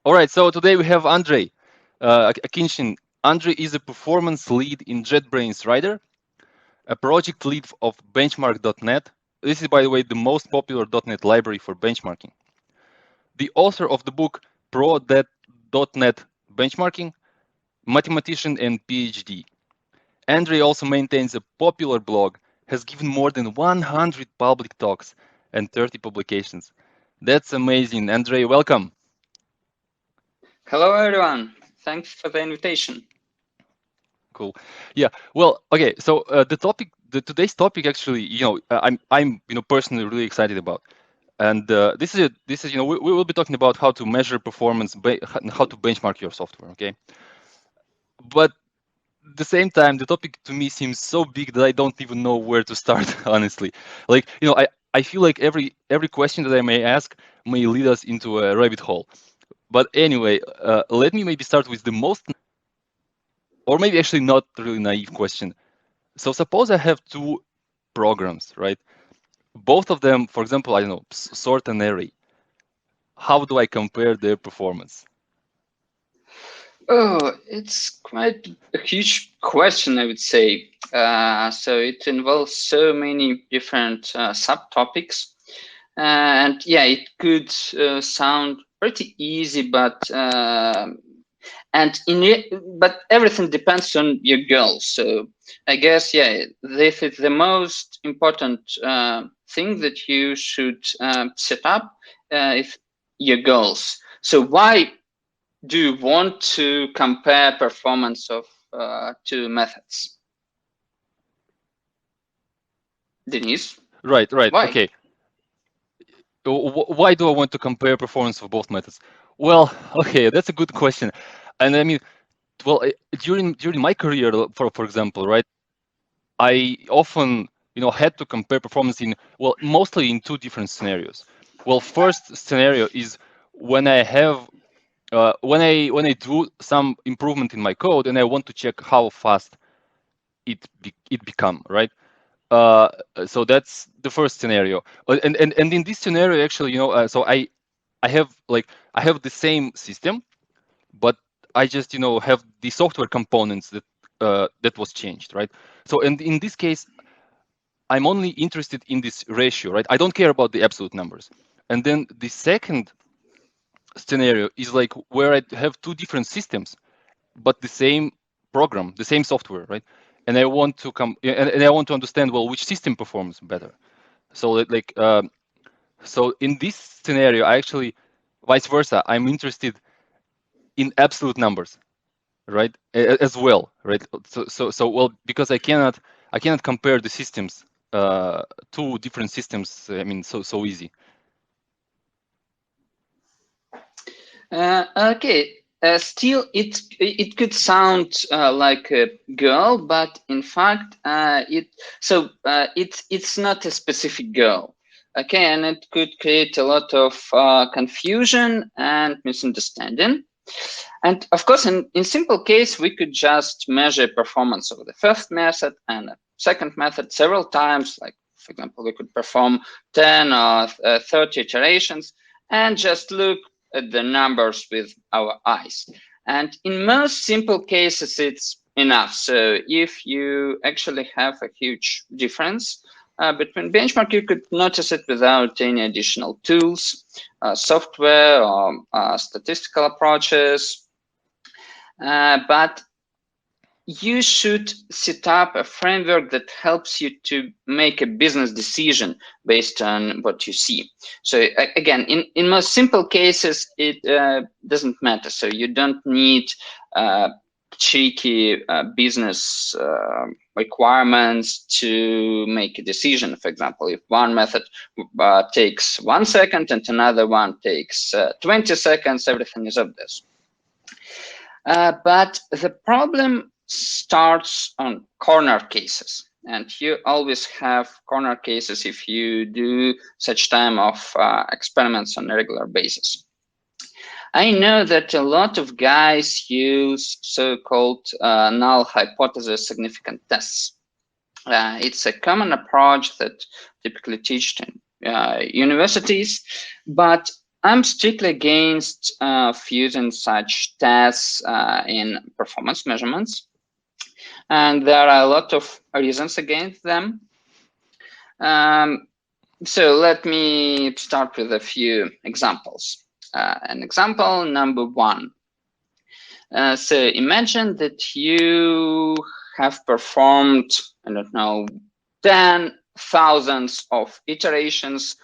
All right, so today we have Andrey Akinshin. Andrey is a performance lead in JetBrains Rider, a project lead of benchmark.net. This is, by the way, the most popular .NET library for benchmarking. The author of the book Pro.NET Benchmarking, mathematician and PhD. Andrey also maintains a popular blog, has given more than 100 public talks and 30 publications. That's amazing. Andrey, welcome. Hello, everyone. Thanks for the invitation. Cool. Yeah. Well, okay. So today's topic, actually, I'm personally really excited about, and this is we will be talking about how to measure performance, how to benchmark your software. Okay. But at the same time, the topic to me seems so big that I don't even know where to start. Honestly, like I feel like every question that I may ask may lead us into a rabbit hole. But anyway, let me maybe start with the most, or maybe actually not really naive question. So suppose I have two programs, right? Both of them, for example, I don't know, sort an array. How do I compare their performance? Oh, it's quite a huge question, I would say. So it involves so many different subtopics. And yeah, it could sound pretty easy, but but everything depends on your goals. So I guess, yeah, this is the most important thing that you should set up if your goals. So why do you want to compare performance of two methods? Denise, Right, right. why? Okay. Why do I want to compare performance of both methods? Well, okay, that's a good question. And I mean, well, during my career, for example, right, I often had to compare performance in, well, mostly in two different scenarios. Well, first scenario is when I have when I do some improvement in my code and I want to check how fast it become, right? Uh, so that's the first scenario. And in this scenario, actually, so I have the same system, but I just have the software components that was changed, right? So in this case, I'm only interested in this ratio, right? I don't care about the absolute numbers. And then the second scenario is like where I have two different systems, but the same program, the same software, right? And I want to and I want to understand, well, which system performs better. So so in this scenario, I actually, vice versa, I'm interested in absolute numbers, right? As well, right? So well, because I cannot compare the systems, two different systems. I mean, so easy. Okay. Still, it could sound like a goal, but in fact, it's not a specific goal. Okay, and it could create a lot of confusion and misunderstanding. And of course, in simple case, we could just measure performance of the first method and the second method several times. Like, for example, we could perform 10 or 30 iterations and just look at the numbers with our eyes. And in most simple cases, it's enough. So if you actually have a huge difference between benchmark, you could notice it without any additional tools, software, or statistical approaches. But you should set up a framework that helps you to make a business decision based on what you see. So again, in most simple cases, it doesn't matter. So you don't need tricky business requirements to make a decision. For example, if one method takes 1 second and another one takes 20 seconds, everything is obvious. But the problem starts on corner cases. And you always have corner cases if you do such time of experiments on a regular basis. I know that a lot of guys use so-called null hypothesis significant tests. It's a common approach that typically taught in universities, but I'm strictly against using such tests in performance measurements, and there are a lot of reasons against them. So let me start with a few examples. An example number one. So imagine that you have performed, I don't know, 10,000 of iterations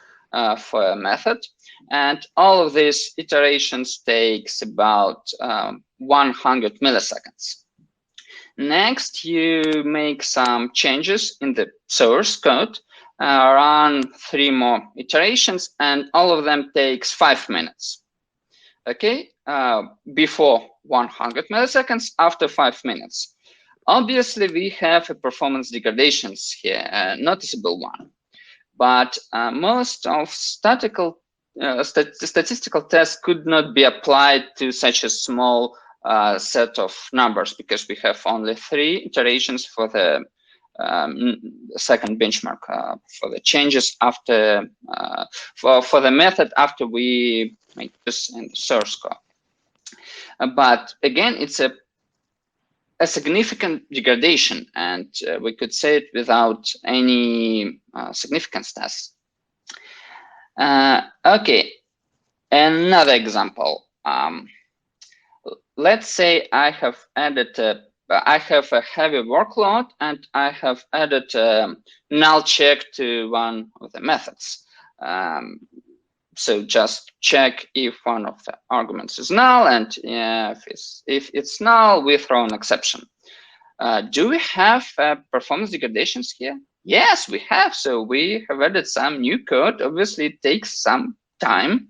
for a method, and all of these iterations takes about 100 milliseconds. Next, you make some changes in the source code, run 3 more iterations, and all of them takes 5 minutes. Okay, before 100 milliseconds, after 5 minutes. Obviously, we have a performance degradations here, a noticeable one. But most of statistical tests could not be applied to such a small set of numbers because we have only 3 iterations for the second benchmark for the changes after for the method after we make this in the source code. But again, it's a significant degradation, and we could say it without any significance tests. Okay, another example. Let's say I have added I have a heavy workload and I have added a null check to one of the methods. So just check if one of the arguments is null, and if it's null, we throw an exception. Do we have performance degradations here? Yes, we have. So we have added some new code. Obviously, it takes some time.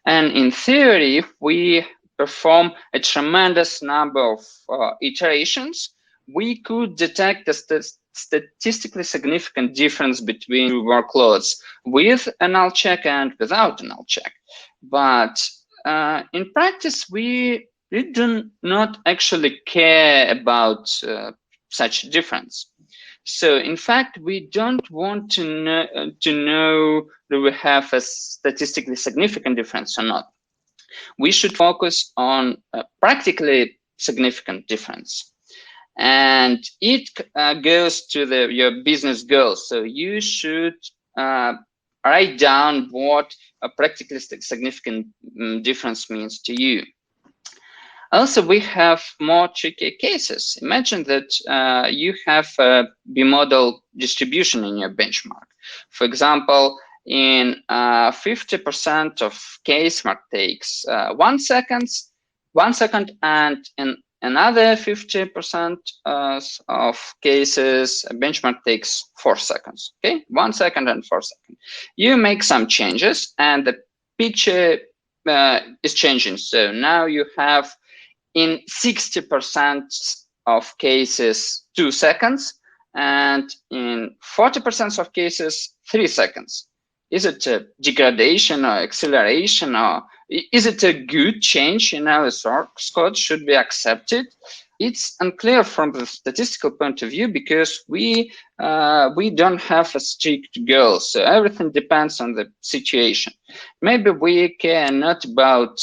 And in theory, if we perform a tremendous number of iterations, we could detect a statistically significant difference between two workloads with a null check and without a null check. But in practice, we do not actually care about such a difference. So in fact, we don't want to know that we have a statistically significant difference or not. We should focus on a practically significant difference. And it goes to your business goals. So you should write down what a practically significant difference means to you. Also, we have more tricky cases. Imagine that you have a bimodal distribution in your benchmark. For example, in 50% of case mark takes 1 second, and in another 50% of cases, a benchmark takes 4 seconds. Okay, 1 second and 4 seconds. You make some changes, and the picture is changing. So now you have in 60% of cases 2 seconds, and in 40% of cases 3 seconds. Is it a degradation or acceleration, or is it a good change in our source code? Should be accepted? It's unclear from the statistical point of view because we don't have a strict goal. So everything depends on the situation. Maybe we care not about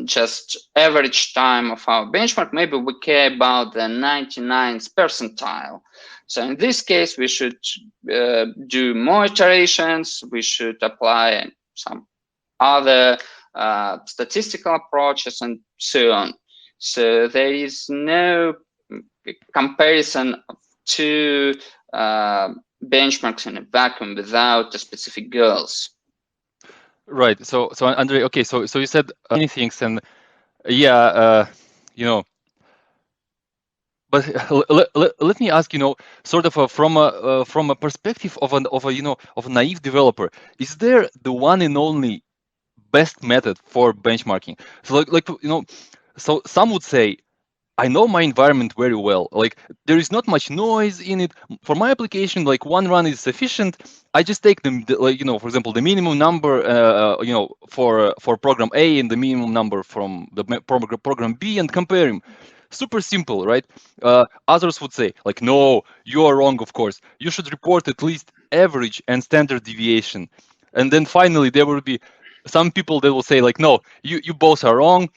just average time of our benchmark. Maybe we care about the 99th percentile. So in this case, we should do more iterations. We should apply some other statistical approaches and so on. So there is no comparison of two benchmarks in a vacuum without specific goals. Right. So Andrey, okay. So you said many things, and yeah, but let me ask, sort of from a perspective of a naive developer, is there the one and only best method for benchmarking? So so some would say, I know my environment very well. Like there is not much noise in it. For my application, like one run is sufficient. I just take them, for example, the minimum number, for program A and the minimum number from the program B and compare them. Super simple, right? Others would say, like, no, you are wrong. Of course, you should report at least average and standard deviation. And then finally, there will be some people that will say like, no, you both are wrong.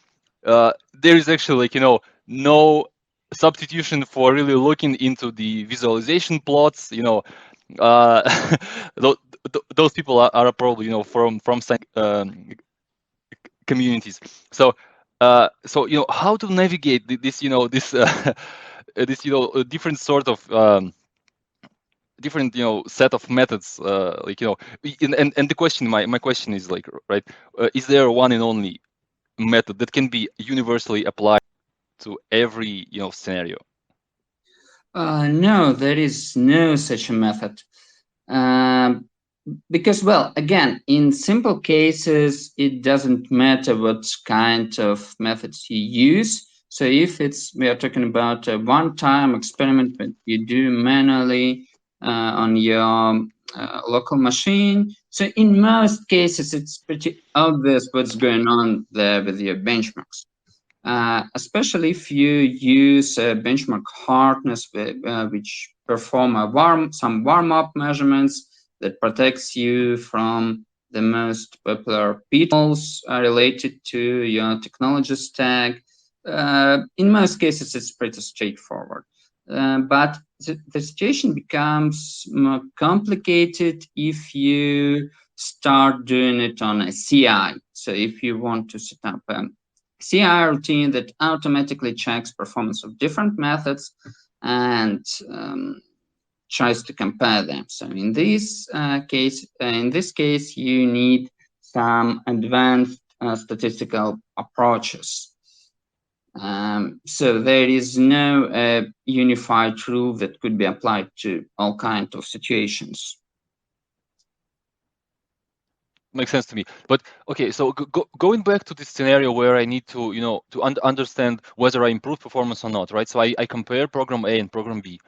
There is actually like, no substitution for really looking into the visualization plots. Uh, those people are probably from science communities. So how to navigate this this different sort of different set of methods, and the question, my question is like, right, is there one and only method that can be universally applied to every scenario? No, there is no such a method. Because, well, again, in simple cases, it doesn't matter what kind of methods you use. So if we are talking about a one-time experiment that you do manually on your local machine, so in most cases, it's pretty obvious what's going on there with your benchmarks. Especially if you use benchmark hardness, which perform some warm-up measurements that protects you from the most popular pitfalls related to your technology stack. In most cases, it's pretty straightforward. But the situation becomes more complicated if you start doing it on a CI. So if you want to set up a CI routine that automatically checks performance of different methods and tries to compare them. So in this case, you need some advanced statistical approaches. So there is no unified rule that could be applied to all kinds of situations. Makes sense to me. But okay, so going back to this scenario where I need to understand whether I improve performance or not, right? So I compare program A and program B.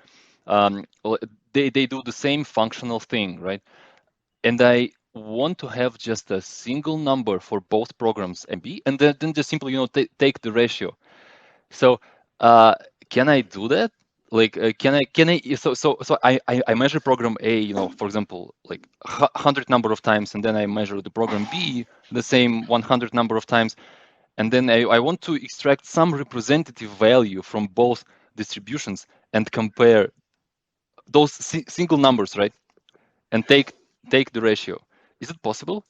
They do the same functional thing, right? And I want to have just a single number for both programs A and B, and then just simply take the ratio. So can I do that? Like, can I so I measure program A, for example, like 100 number of times, and then I measure the program B the same 100 number of times, and then I want to extract some representative value from both distributions and compare those single numbers, right? And take the ratio. Is it possible?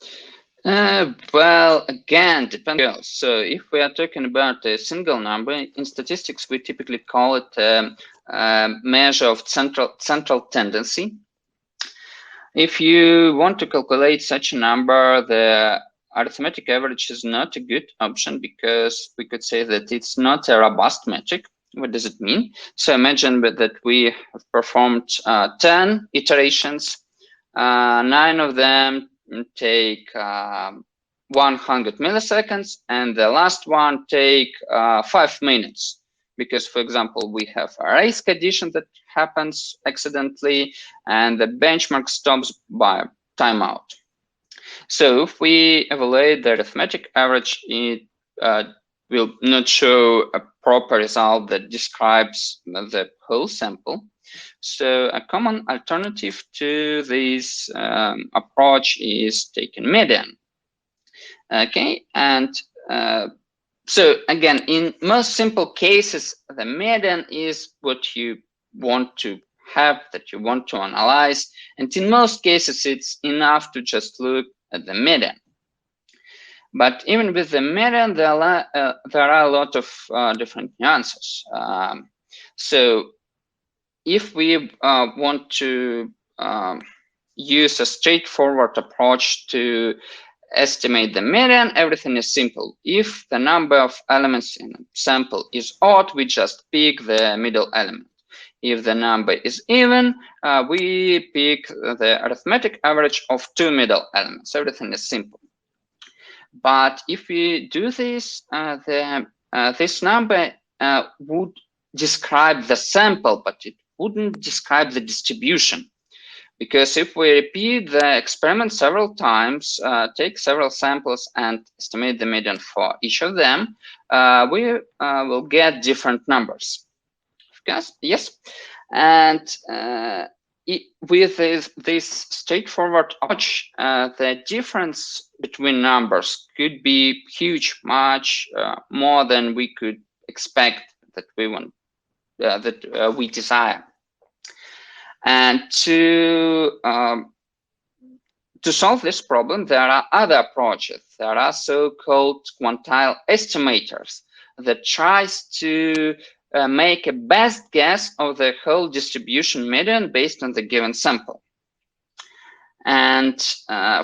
Well, again, depends. So if we are talking about a single number, in statistics, we typically call it a measure of central tendency. If you want to calculate such a number, the arithmetic average is not a good option because we could say that it's not a robust metric. What does it mean? So imagine that we have performed 10 iterations. 9 of them take 100 milliseconds, and the last one take 5 minutes. Because, for example, we have a race condition that happens accidentally, and the benchmark stops by timeout. So if we evaluate the arithmetic average, it will not show a proper result that describes the whole sample. So a common alternative to this approach is taking median. Okay, and so again, in most simple cases, the median is what you want to have, that you want to analyze. And in most cases, it's enough to just look at the median. But even with the median, there are a lot of different nuances. So if we want to use a straightforward approach to estimate the median, everything is simple. If the number of elements in a sample is odd, we just pick the middle element. If the number is even, we pick the arithmetic average of 2 middle elements. Everything is simple. But if we do this, this number would describe the sample, but it wouldn't describe the distribution. Because if we repeat the experiment several times, take several samples and estimate the median for each of them, we will get different numbers. Yes, and with this straightforward approach, the difference between numbers could be huge, much more than we could expect that we want, we desire. And to solve this problem, there are other approaches. There are so-called quantile estimators that tries to make a best guess of the whole distribution median based on the given sample. And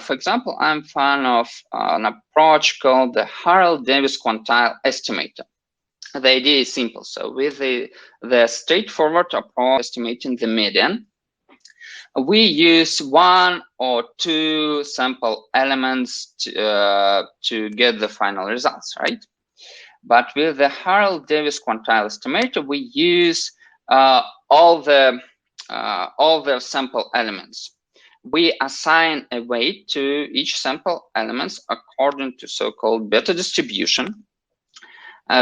for example, I'm fan of an approach called the Harrell-Davis quantile estimator. The idea is simple. So with the straightforward approach estimating the median, we use one or two sample elements to get the final results, right? But with the Harrell-Davis quantile estimator, we use all the sample elements. We assign a weight to each sample elements according to so-called beta distribution.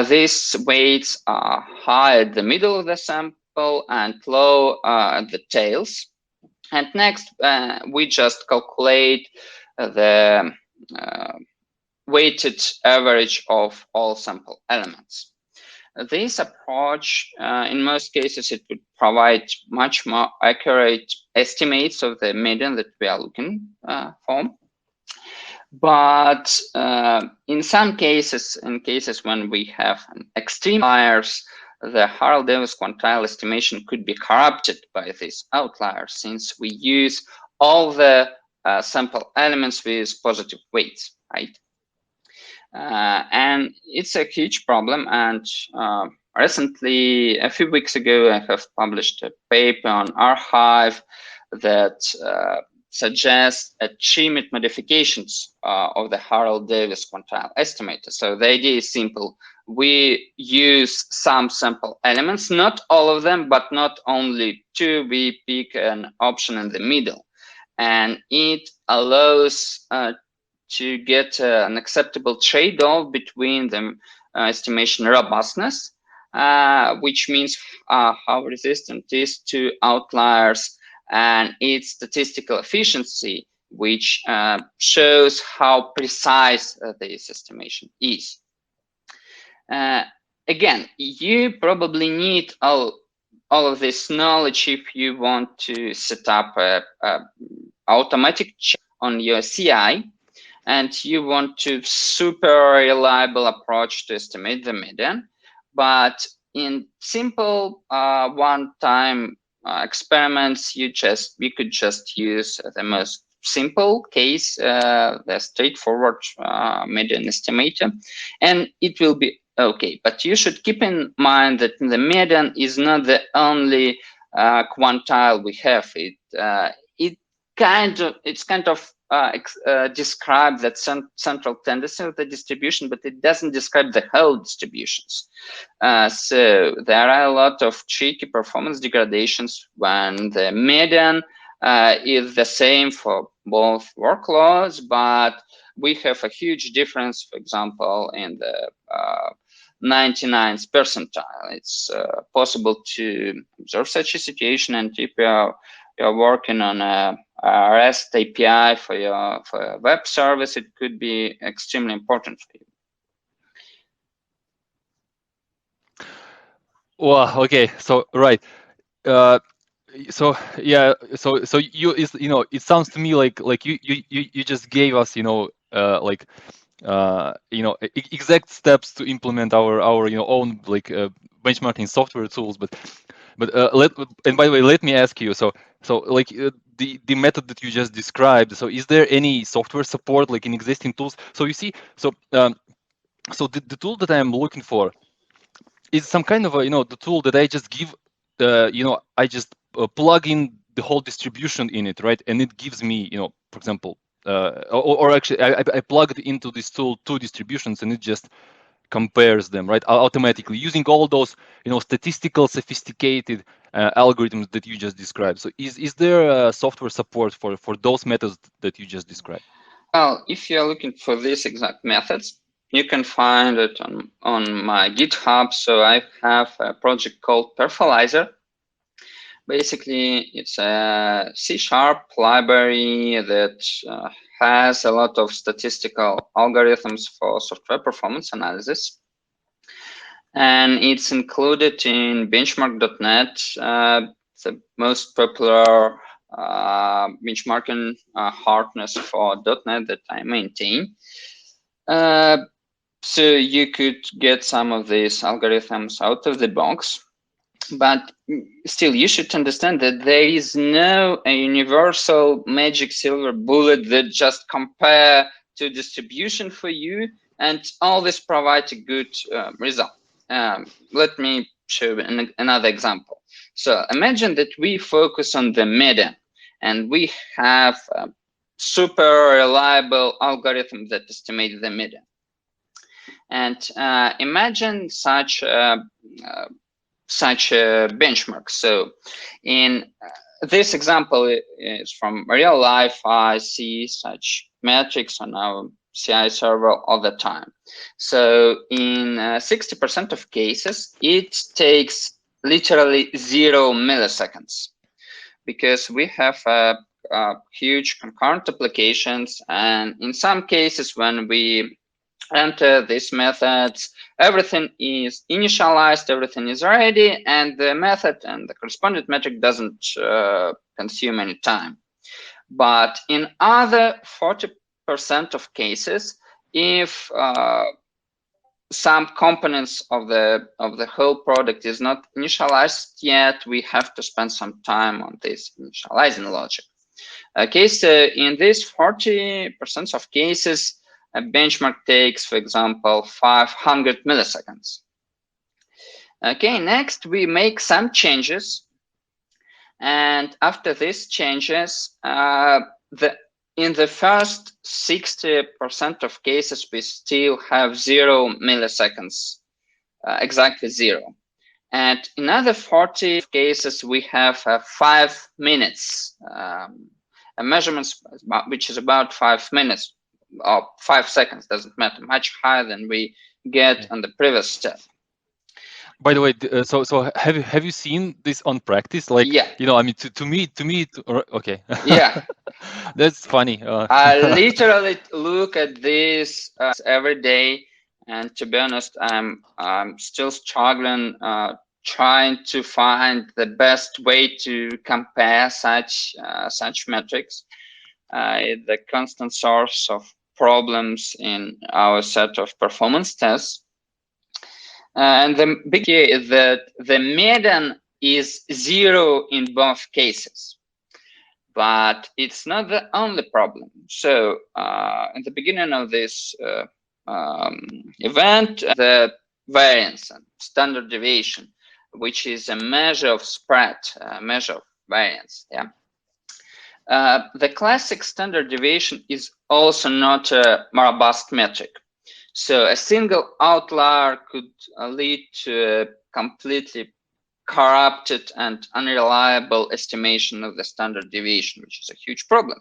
These weights are high at the middle of the sample and low at the tails. And next, we just calculate the weighted average of all sample elements. This approach, in most cases, it would provide much more accurate estimates of the median that we are looking for. But in some cases, when we have extreme outliers, the Harrell-Davis quantile estimation could be corrupted by these outliers, since we use all the sample elements with positive weights, right? And it's a huge problem. And recently, a few weeks ago, I have published a paper on arXiv that suggests achievement modifications of the Harrell-Davis quantile estimator. So the idea is simple. We use some sample elements, not all of them, but not only two. We pick an option in the middle, and it allows to get an acceptable trade-off between the estimation robustness, which means how resistant it is to outliers, and its statistical efficiency, which shows how precise this estimation is. Again, you probably need all of this knowledge if you want to set up a automatic check on your CI, and you want to super reliable approach to estimate the median. But in simple one-time experiments, you could just use the most simple case, the straightforward median estimator, and it will be okay. But you should keep in mind that the median is not the only quantile we have. It's kind of describe that central tendency of the distribution, but it doesn't describe the whole distributions. So there are a lot of tricky performance degradations when the median is the same for both workloads, but we have a huge difference, for example, in the 99th percentile. It's possible to observe such a situation, and if you're working on a REST API for your web service, it could be extremely important for you. Well, okay, so right. So yeah, so it sounds to me like you just gave us exact steps to implement our own benchmarking software tools. But and by the way, let me ask you, so the method that you just described, so is there any software support like in existing tools? So you see, so so the tool that I am looking for is some kind of the tool that I just give I just plug in the whole distribution in it, right? And it gives me, for example, or actually I plug it into this tool two distributions, and it just compares them, right, automatically using all those statistical sophisticated algorithms that you just described. So is there software support for those methods that you just described? Well, if you're looking for these exact methods, you can find it on my GitHub. So I have a project called Perfolizer, Basically, it's a C# library that has a lot of statistical algorithms for software performance analysis. And it's included in benchmark.net, the most popular benchmarking hardness for .NET that I maintain. So you could get some of these algorithms out of the box, but still you should understand that there is no a universal magic silver bullet that just compare to distribution for you and always provide a good result. Let me show another example. So imagine that we focus on the median and we have a super reliable algorithm that estimates the median. And imagine such a benchmark. So in this example is from real life. I see such metrics on our CI server all the time. So in 60% of cases, it takes literally 0 milliseconds because we have huge concurrent applications. And in some cases, when we enter these methods, everything is initialized, everything is ready, and the method and the corresponding metric doesn't consume any time. But in other 40% of cases, if some components of the whole product is not initialized yet, we have to spend some time on this initializing logic. Okay, so in these 40% of cases, a benchmark takes, for example, 500 milliseconds. Okay, next we make some changes. And after these changes, in the first 60% of cases, we still have 0 milliseconds, exactly 0. And in other 40 cases, we have 5 minutes, a measurement which is about 5 minutes. Or 5 seconds, doesn't matter, much higher than we get on the previous step. By the way, so have you seen this on practice? Like, yeah, I mean, to me, okay. Yeah, that's funny. I literally look at this every day, and to be honest, I'm still struggling, trying to find the best way to compare such metrics. The constant source of problems in our set of performance tests. And the big idea is that the median is 0 in both cases. But it's not the only problem. So in the beginning of this event, the variance and standard deviation, which is a measure of spread, a measure of variance. Yeah. The classic standard deviation is also not a robust metric. So a single outlier could lead to a completely corrupted and unreliable estimation of the standard deviation, which is a huge problem.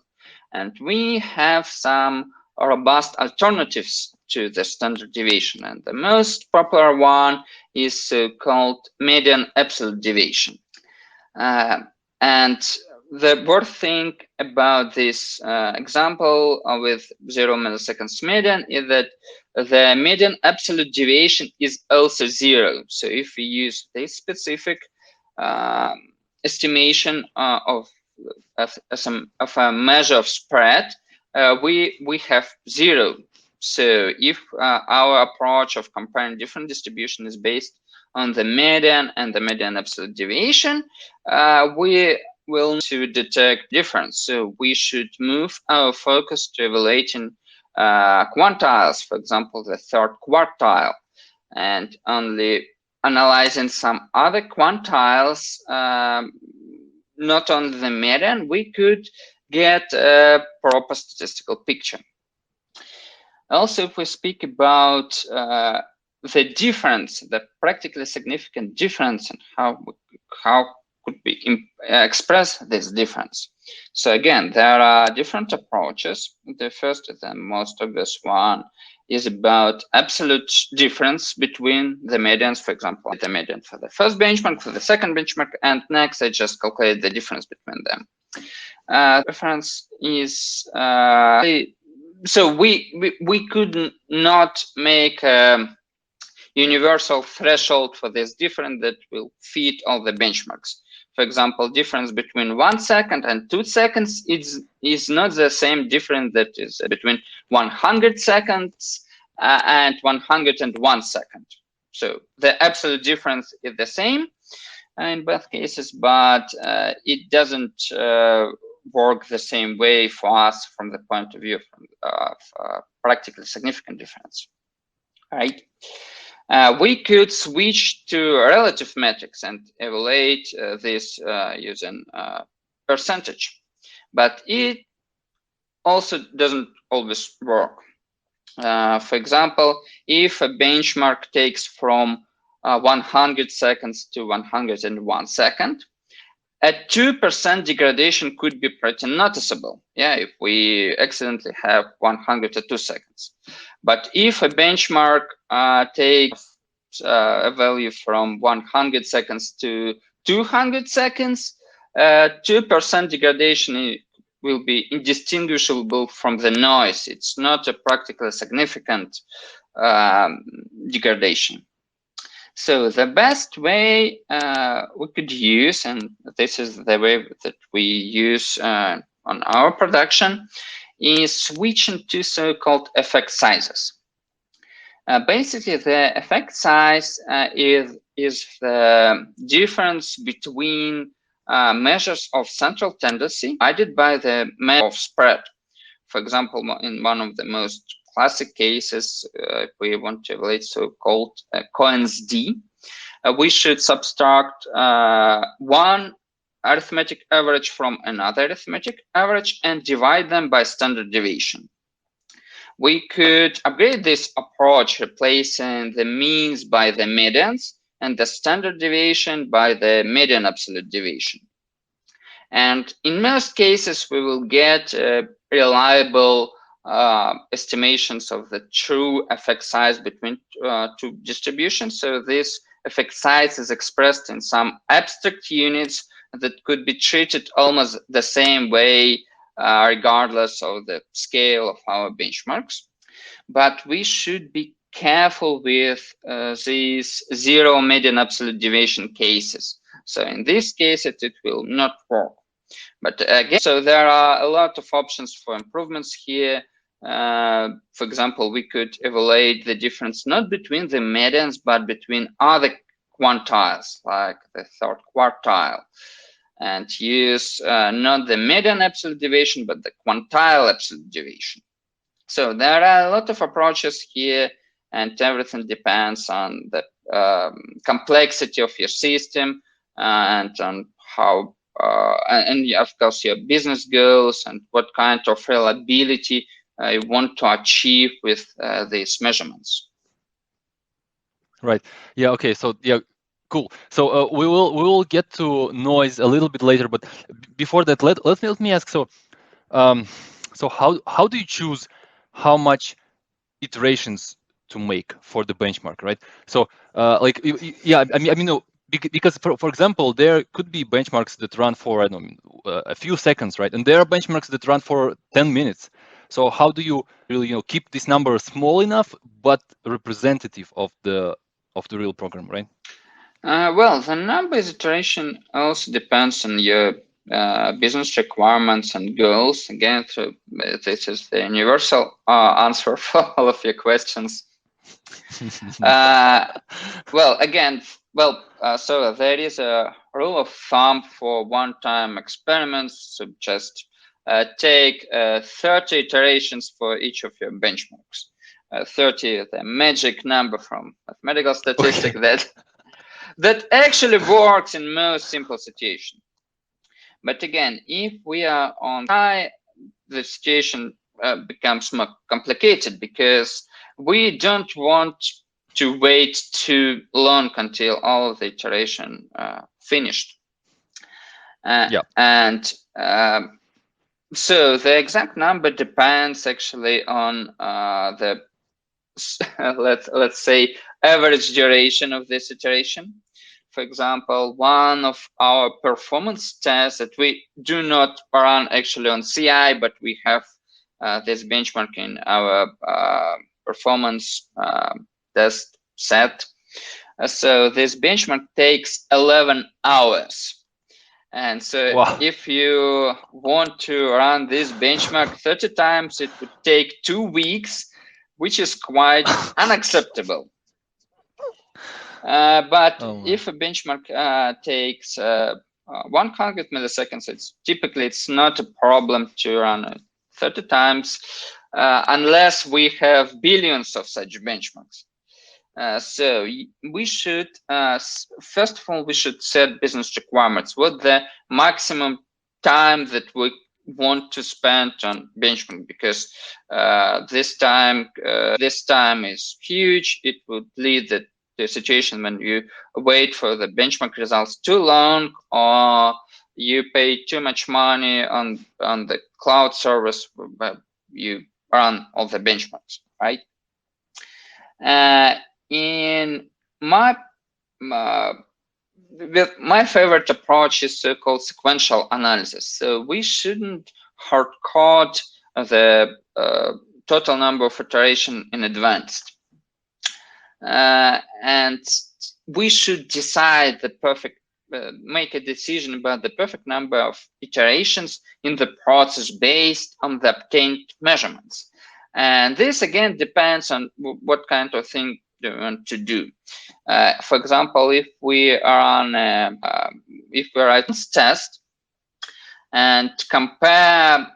And we have some robust alternatives to the standard deviation. And the most popular one is called median absolute deviation. And the worst thing about this example with 0 milliseconds median is that the median absolute deviation is also 0. So if we use this specific estimation of a measure of spread, we have 0. So if our approach of comparing different distribution is based on the median and the median absolute deviation, we will need to detect difference. So we should move our focus to evaluating quantiles, for example, the third quartile, and only analyzing some other quantiles, not only the median, we could get a proper statistical picture. Also, if we speak about the difference, the practically significant difference, and how could we express this difference? So again, there are different approaches. The first and most obvious one is about absolute difference between the medians. For example, the median for the first benchmark, for the second benchmark, and next I just calculate the difference between them. Difference is so we could not make a universal threshold for this difference that will fit all the benchmarks. For example, difference between 1 second and 2 seconds is not the same difference that is between 100 seconds and 101 second. So the absolute difference is the same in both cases, but it doesn't work the same way for us from the point of view of practically significant difference, right? We could switch to relative metrics and evaluate this using percentage, but it also doesn't always work. For example, if a benchmark takes from 100 seconds to 101 second, a 2% degradation could be pretty noticeable, yeah, if we accidentally have 102 seconds. But if a benchmark takes a value from 100 seconds to 200 seconds, 2% degradation will be indistinguishable from the noise. It's not a practically significant degradation. So the best way we could use, and this is the way that we use on our production, is switching to so-called effect sizes. Basically, the effect size is the difference between measures of central tendency divided by the measure of spread. For example, in one of the most classic cases, if we want to evaluate so-called Cohen's d, we should subtract one arithmetic average from another arithmetic average and divide them by standard deviation. We could upgrade this approach, replacing the means by the medians and the standard deviation by the median absolute deviation. And in most cases, we will get reliable estimations of the true effect size between two distributions. So this effect size is expressed in some abstract units that could be treated almost the same way regardless of the scale of our benchmarks. But we should be careful with these zero median absolute deviation cases. So in this case, it will not work. But again, so there are a lot of options for improvements here. For example, we could evaluate the difference not between the medians, but between other quantiles, like the third quartile, and use not the median absolute deviation, but the quantile absolute deviation. So there are a lot of approaches here, and everything depends on the complexity of your system and on how and of course your business goals and what kind of reliability you want to achieve with these measurements. Right. Yeah. Okay. So yeah, cool. So we will get to noise a little bit later, but before that, let me ask. So so how do you choose how much iterations to make for the benchmark, right? So like yeah, I mean no, because for example, there could be benchmarks that run for I don't know a few seconds, right? And there are benchmarks that run for 10 minutes. So how do you really keep this number small enough but representative of the real program, right? Well, the number of iteration also depends on your business requirements and goals. Again, so this is the universal answer for all of your questions. Well, again, so there is a rule of thumb for one-time experiments. So just take 30 iterations for each of your benchmarks. 30 is the magic number from mathematical statistics that actually works in most simple situations. But again, if we are on high, the situation becomes more complicated because we don't want to wait too long until all of the iteration finished. Yeah. And so the exact number depends actually on the let's say average duration of this iteration. For example, one of our performance tests that we do not run actually on CI, but we have this benchmark in our performance test set. So this benchmark takes 11 hours. And so Wow. if you want to run this benchmark 30 times, it would take 2 weeks, which is quite unacceptable. But if a benchmark takes 100 milliseconds, it's typically not a problem to run it 30 times, unless we have billions of such benchmarks. So we should, first of all, we should set business requirements. What the maximum time that we want to spend on benchmark, because this time is huge. It would lead to a situation when you wait for the benchmark results too long, or you pay too much money on the cloud service where you run all the benchmarks, right? In my favorite approach is so-called sequential analysis. So we shouldn't hard code the total number of iterations in advance, and we should decide the perfect, make a decision about the perfect number of iterations in the process based on the obtained measurements. And this again depends on what kind of thing you want to do. For example, if we are on if we write this test and compare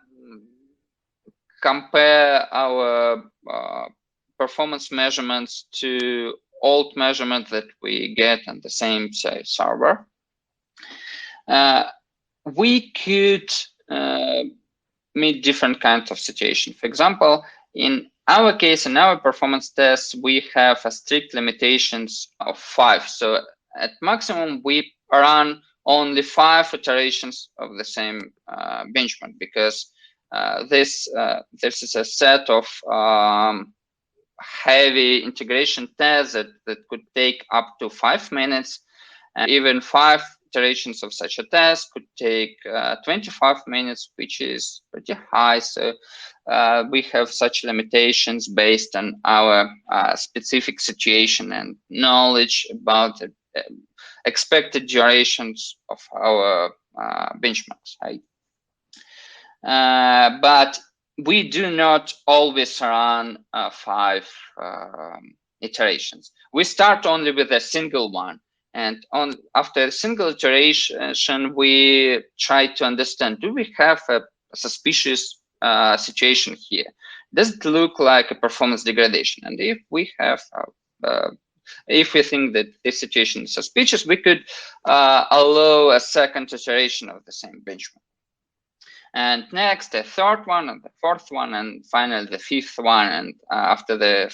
our performance measurements to old measurement that we get on the same, say, server, we could meet different kinds of situations. For example, in our case, in our performance tests, we have a strict limitations of 5. So at maximum, we run only 5 iterations of the same benchmark, because this is a set of heavy integration tests that could take up to 5 minutes. And even 5 iterations of such a test could take 25 minutes, which is pretty high. So we have such limitations based on our specific situation and knowledge about the expected durations of our benchmarks, right? But we do not always run 5 iterations. We start only with a single one. And after a single iteration, we try to understand, do we have a suspicious situation here? Does it look like a performance degradation? And if we have, if we think that this situation is suspicious, we could allow a second iteration of the same benchmark. And next, the third one, and the fourth one, and finally the fifth one. And after the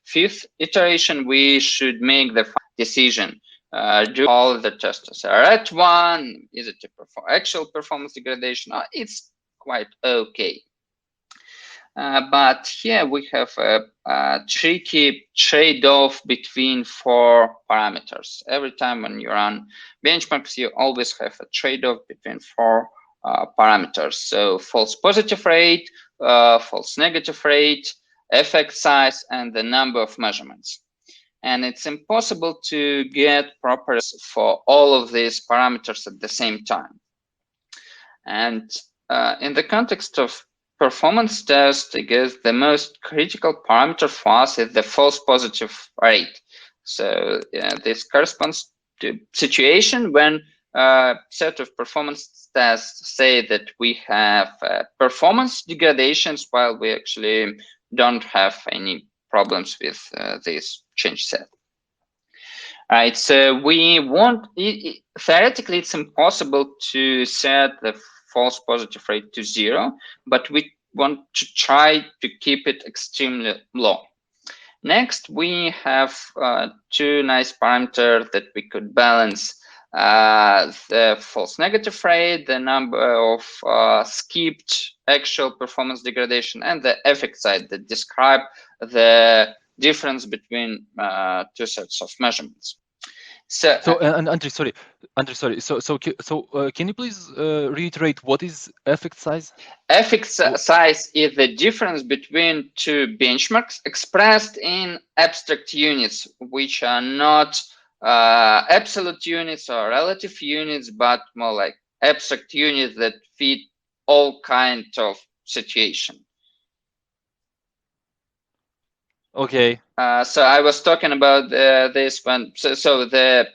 fifth iteration, we should make the decision. Do all the tests are at one? Is it a actual performance degradation? It's quite okay. But here we have a tricky trade-off between 4 parameters. Every time when you run benchmarks, you always have a trade-off between 4 parameters. So false positive rate, false negative rate, effect size, and the number of measurements. And it's impossible to get proper for all of these parameters at the same time. And in the context of performance test, I guess the most critical parameter for us is the false positive rate. So this corresponds to situation when a set of performance tests say that we have performance degradations while we actually don't have any problems with this change set. All right, so we want, theoretically, it's impossible to set the false positive rate to 0, but we want to try to keep it extremely low. Next, we have 2 nice parameters that we could balance. The false negative rate, the number of skipped actual performance degradation, and the effect size that describe the difference between two sets of measurements. So and Andrey, sorry. Can you please reiterate what is effect size? Effect size is the difference between two benchmarks expressed in abstract units, which are not absolute units or relative units, but more like abstract units that fit all kinds of situation. Okay. So I was talking about this one. So the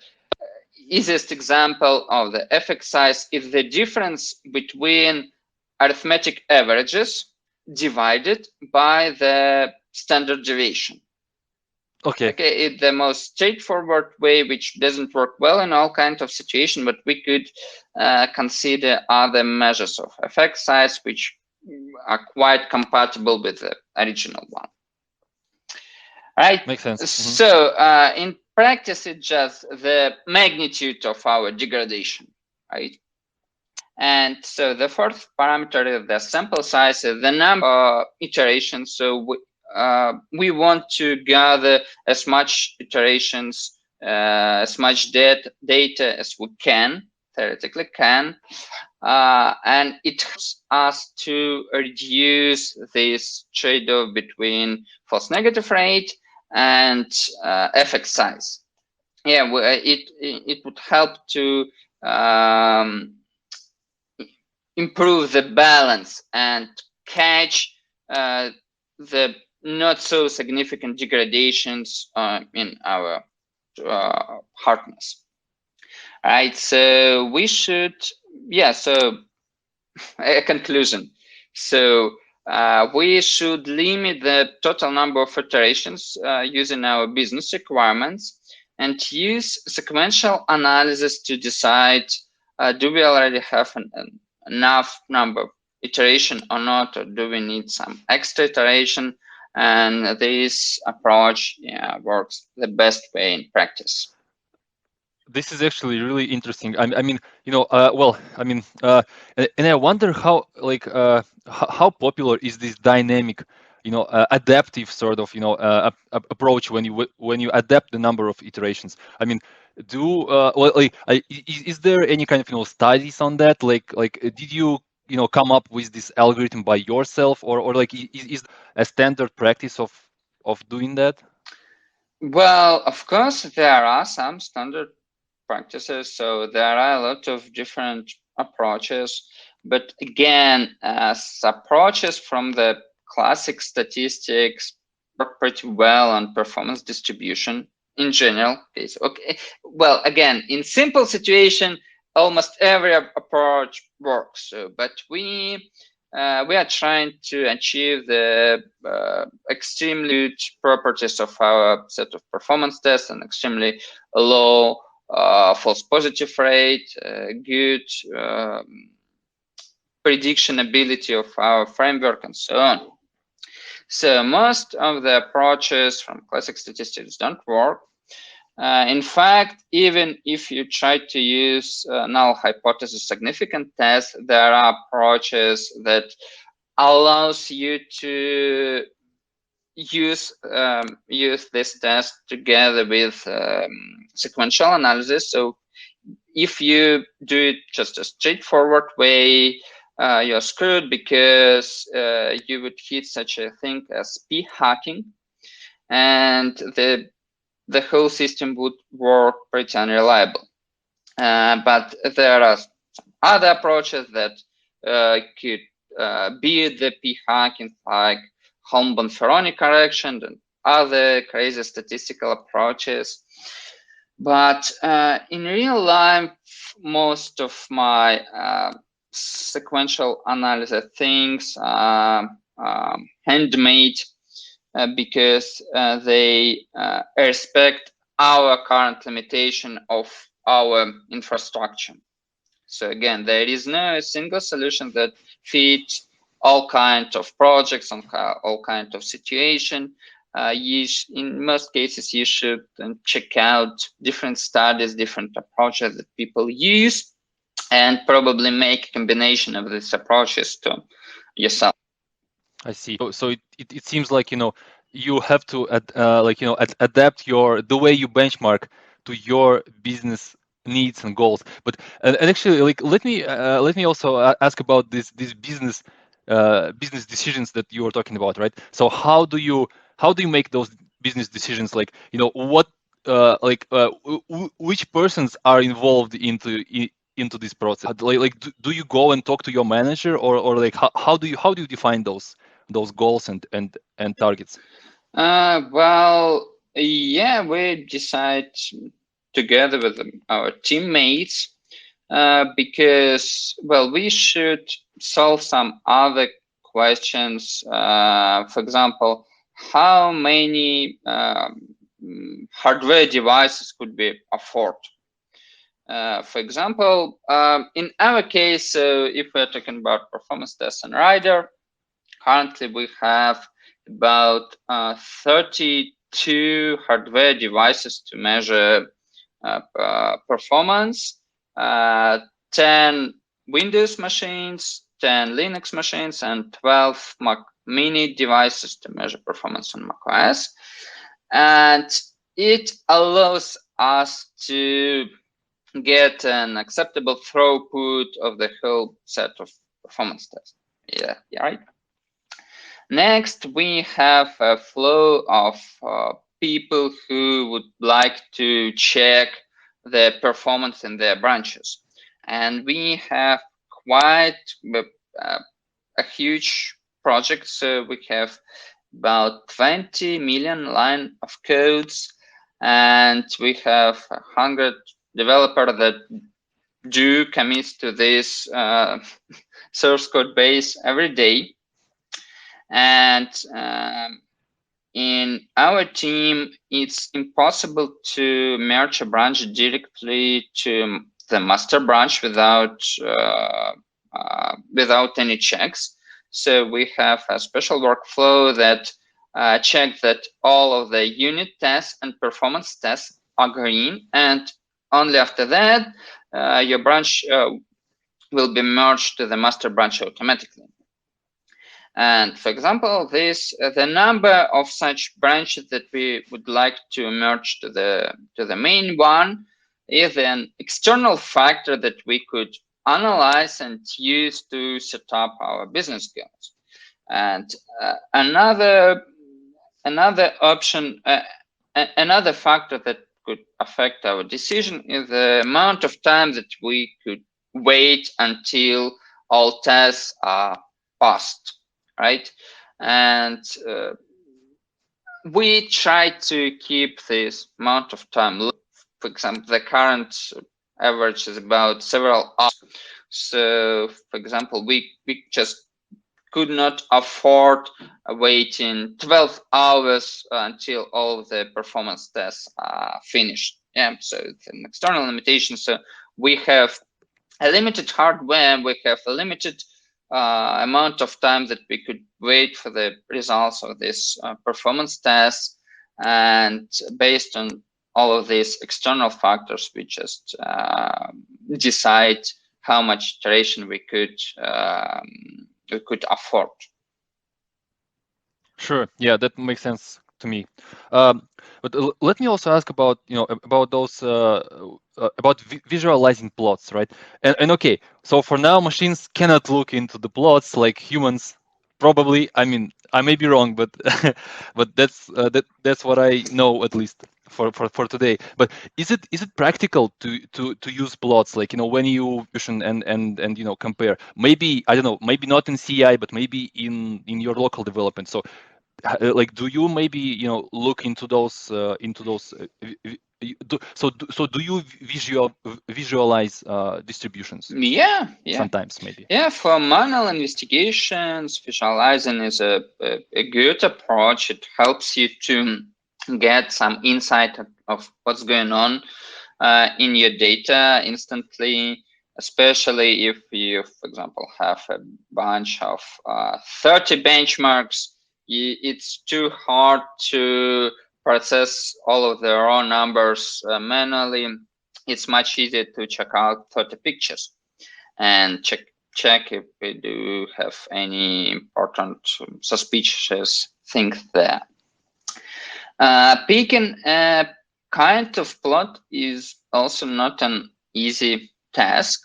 easiest example of the effect size is the difference between arithmetic averages divided by the standard deviation. Okay. It's the most straightforward way, which doesn't work well in all kinds of situations, but we could consider other measures of effect size, which are quite compatible with the original one. Right? Makes sense. So in practice, it's just the magnitude of our degradation, right? And so the fourth parameter is the sample size, is the number of iterations. So we want to gather as much iterations, as much data as we can, theoretically can. And it helps us to reduce this trade-off between false negative rate and effect size. Yeah, it would help to improve the balance and catch the not so significant degradations in our hardness. Right, so we should, yeah, so a conclusion. So we should limit the total number of iterations using our business requirements and use sequential analysis to decide do we already have enough number of iteration or not, or do we need some extra iteration? And this approach works the best way in practice. This is actually really interesting. I mean, well, I mean, and I wonder how, like, how popular is this dynamic, adaptive sort of, approach when you adapt the number of iterations. I mean, is there any kind of studies on that? Like, did you come up with this algorithm by yourself, or like is a standard practice of doing that? Well, of course, there are some standard practices. So there are a lot of different approaches, but again, as approaches from the classic statistics work pretty well on performance distribution in general case. Okay, well, again, in simple situation, almost every approach works. But we are trying to achieve the extremely good properties of our set of performance tests and extremely low false positive rate, good prediction ability of our framework, and so on. So most of the approaches from classic statistics don't work. In fact, even if you try to use null hypothesis significant tests, there are approaches that allows you to use this test together with sequential analysis. So if you do it just a straightforward way, you're screwed, because you would hit such a thing as p-hacking, and the whole system would work pretty unreliable. But there are some other approaches that could beat the p-hacking, like Holm-Bonferroni correction and other crazy statistical approaches. But in real life, most of my sequential analysis things are handmade because they respect our current limitation of our infrastructure. So again, there is no single solution that fits all kinds of projects and all kinds of situation. In most cases, you should check out different studies, different approaches that people use, and probably make a combination of these approaches to yourself. I see. So it seems like you have to adapt the way you benchmark to your business needs and goals. But and actually, like, let me also ask about this business decisions that you were talking about, right? So how do you make those business decisions? Like, what which persons are involved into this process? Do you go and talk to your manager, or like how do you define those goals and targets? Well, yeah, we decide together with our teammates because, well, we should solve some other questions. For example, how many hardware devices could we afford? For example, in our case, if we're talking about performance tests and rider, currently we have about 32 hardware devices to measure performance, 10 Windows machines, 10 Linux machines, and 12 Mac Mini devices to measure performance on macOS. And it allows us to get an acceptable throughput of the whole set of performance tests. Yeah, right. Next, we have a flow of people who would like to check the performance in their branches. And we have quite a huge project. So we have about 20 million line of codes, and we have 100 developers that do commits to this source code base every day. And in our team, it's impossible to merge a branch directly to the master branch without any checks. So we have a special workflow that checks that all of the unit tests and performance tests are green, and only after that your branch will be merged to the master branch automatically. And for example, the number of such branches that we would like to merge to the main one is an external factor that we could analyze and use to set up our business goals. And another option, another factor that could affect our decision is the amount of time that we could wait until all tests are passed. Right, and we try to keep this amount of time low. For example, the current average is about several hours. So, for example, we just could not afford waiting 12 hours until all of the performance tests are finished. Yeah, so it's an external limitation. So we have a limited hardware, we have a limited amount of time that we could wait for the results of this performance test, and based on all of these external factors, we just decide how much iteration we could afford. Sure. Yeah, that makes sense to me. But let me also ask about about those about visualizing plots, right? And okay, so for now, machines cannot look into the plots like humans. Probably, I mean, I may be wrong, but but that's what I know, at least for today. But is it practical to use plots, like, when you and compare? Maybe, I don't know, maybe not in CI, but maybe in your local development. So like, do you maybe look into those do you visualize distributions? Yeah. Sometimes, maybe. Yeah, for manual investigations, visualizing is a good approach. It helps you to get some insight of what's going on in your data instantly, especially if you, for example, have a bunch of 30 benchmarks. It's too hard to process all of the raw numbers manually. It's much easier to check out 30 pictures and check if we do have any important suspicious things there. Picking a kind of plot is also not an easy task.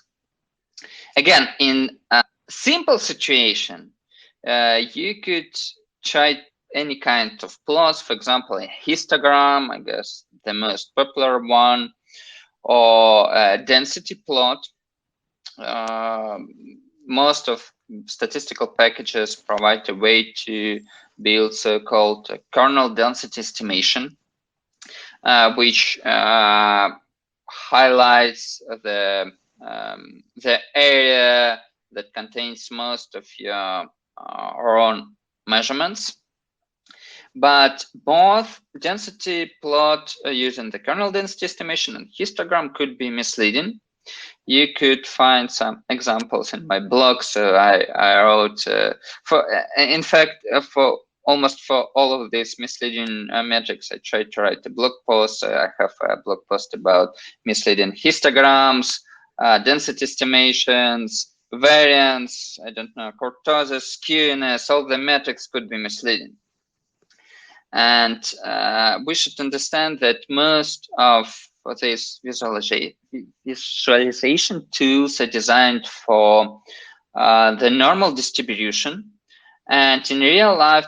Again, in a simple situation, you could try any kind of plots, for example, a histogram, I guess the most popular one, or a density plot. Most of statistical packages provide a way to build so-called kernel density estimation, which highlights the area that contains most of your own measurements. But both density plot using the kernel density estimation and histogram could be misleading. You could find some examples in my blog. So I wrote in fact, for almost for all of these misleading metrics, I tried to write a blog post. I have a blog post about misleading histograms, density estimations, variance, I don't know, kurtosis, skewness, all the metrics could be misleading. And we should understand that most of these visualization tools are designed for the normal distribution. And in real life,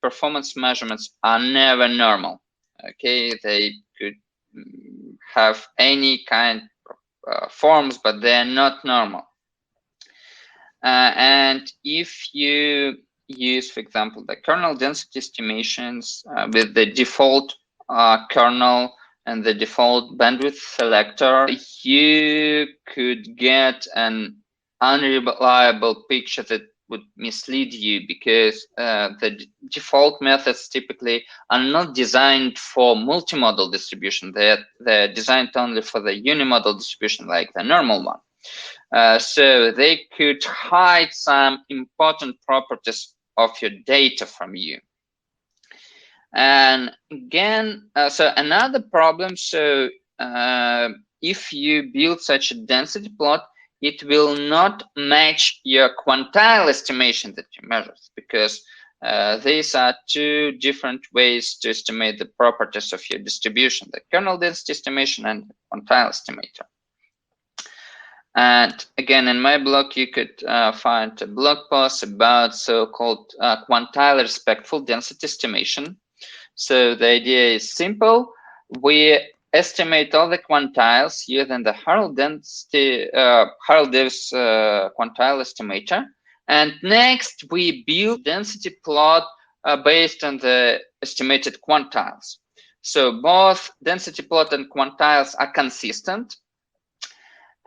performance measurements are never normal. Okay, they could have any kind of forms, but they're not normal. And if you use, for example, the kernel density estimations with the default kernel and the default bandwidth selector, you could get an unreliable picture that would mislead you, because the default methods typically are not designed for multimodal distribution. They're designed only for the unimodal distribution, like the normal one. So they could hide some important properties of your data from you. And again, so another problem, so if you build such a density plot, it will not match your quantile estimation that you measure, because these are two different ways to estimate the properties of your distribution, the kernel density estimation and the quantile estimator. And again, in my blog, you could find a blog post about so-called quantile respectful density estimation. So the idea is simple. We estimate all the quantiles using the Harel-Davis quantile estimator. And next, we build density plot based on the estimated quantiles. So both density plot and quantiles are consistent,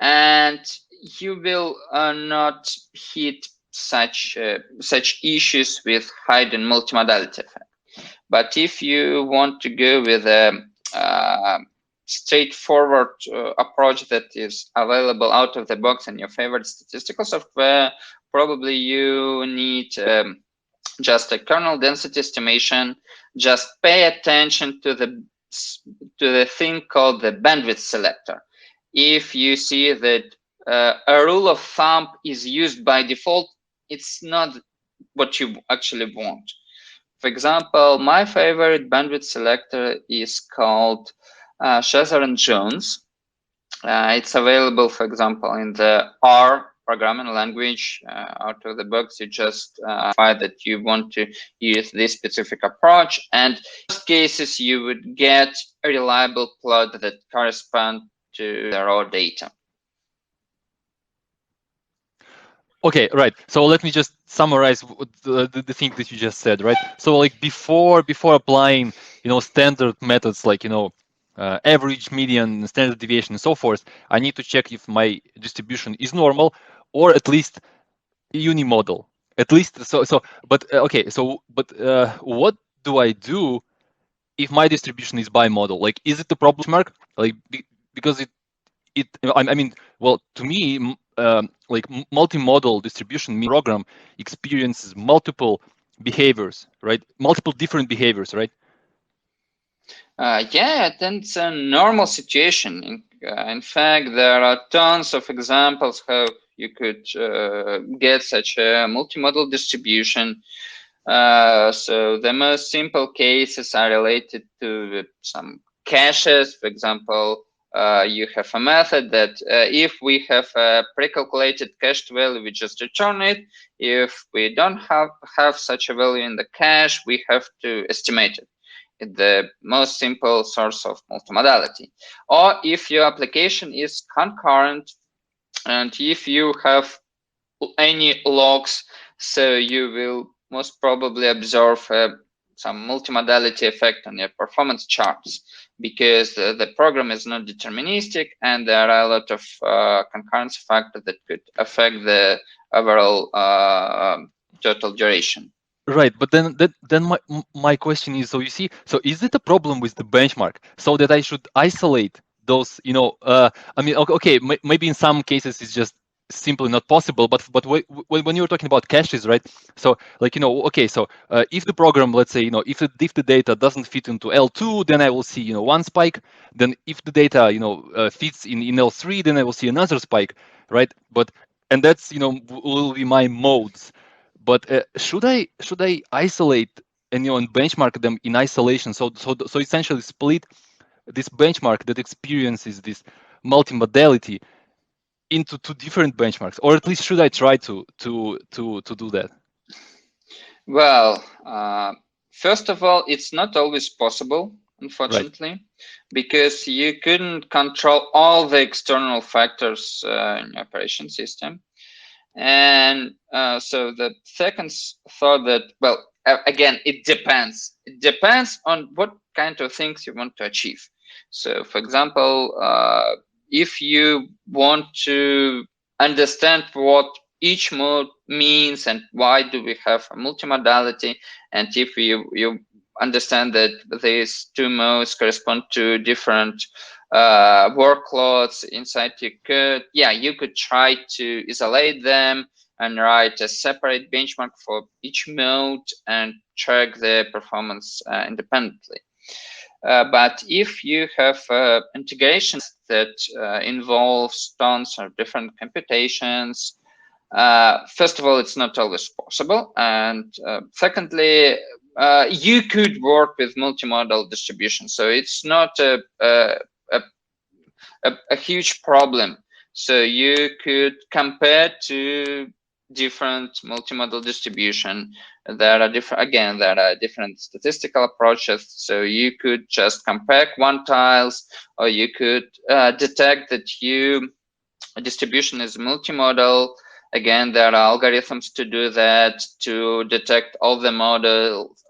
and you will not hit such issues with hidden multimodality effect. But if you want to go with a straightforward approach that is available out of the box in your favorite statistical software, probably you need just a kernel density estimation. Just pay attention to the thing called the bandwidth selector. If you see that a rule of thumb is used by default, it's not what you actually want. For example, my favorite bandwidth selector is called Shazer and Jones. It's available, for example, in the R programming language. Out of the box, you just find that you want to use this specific approach, and in most cases, you would get a reliable plot that corresponds to the raw data. Okay, right. So let me just summarize the thing that you just said, right? So like before applying, standard methods like, average, median, standard deviation, and so forth, I need to check if my distribution is normal or at least unimodal. At least but what do I do if my distribution is bimodal? Like, is it a problem mark? Like, because I mean, well, to me, like multimodal distribution program experiences multiple behaviors, right? Multiple different behaviors, right? Yeah, that's a normal situation. In fact, there are tons of examples how you could get such a multimodal distribution. So the most simple cases are related to some caches. For example, you have a method that if we have a pre-calculated cached value, we just return it. If we don't have such a value in the cache, we have to estimate it. It's the most simple source of multimodality. Or if your application is concurrent, and if you have any logs, so you will most probably observe some multimodality effect on your performance charts, because the program is not deterministic and there are a lot of concurrency factors that could affect the overall total duration. Right, but then my question is, so you see, so is it a problem with the benchmark, so that I should isolate those, I mean, okay, maybe in some cases it's just simply not possible, but when you're talking about caches, right? So like, okay, so if the program, let's say, if the data doesn't fit into L2, then I will see, one spike. Then if the data, fits in L3, then I will see another spike, right? But and that's, will be my modes. But should I isolate and benchmark them in isolation? So essentially split this benchmark that experiences this multimodality into two different benchmarks, or at least should I try to do that? Well, first of all, it's not always possible, Right. unfortunately, because you couldn't control all the external factors in your operation system. And so the second thought that, well, again, it depends. It depends on what kind of things you want to achieve. So, for example, if you want to understand what each mode means and why do we have a multimodality, and if you understand that these two modes correspond to different workloads inside your code, yeah, you could try to isolate them and write a separate benchmark for each mode and track the performance independently. But if you have integrations that involves tons of different computations, first of all, it's not always possible. And secondly, you could work with multimodal distribution. So it's not a huge problem. So you could compare to different multimodal distribution. There are different statistical approaches. So you could just compare quantiles, or you could detect that distribution is multimodal. Again, there are algorithms to do that, to detect all the modes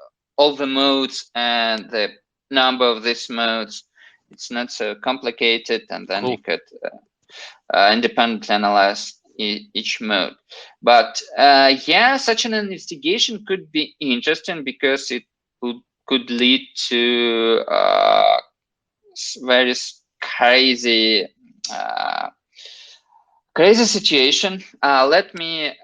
and the number of these modes. It's not so complicated, and then you Cool. could independently analyze each mode. But yeah, such an investigation could be interesting because it could lead to very crazy situation. Let me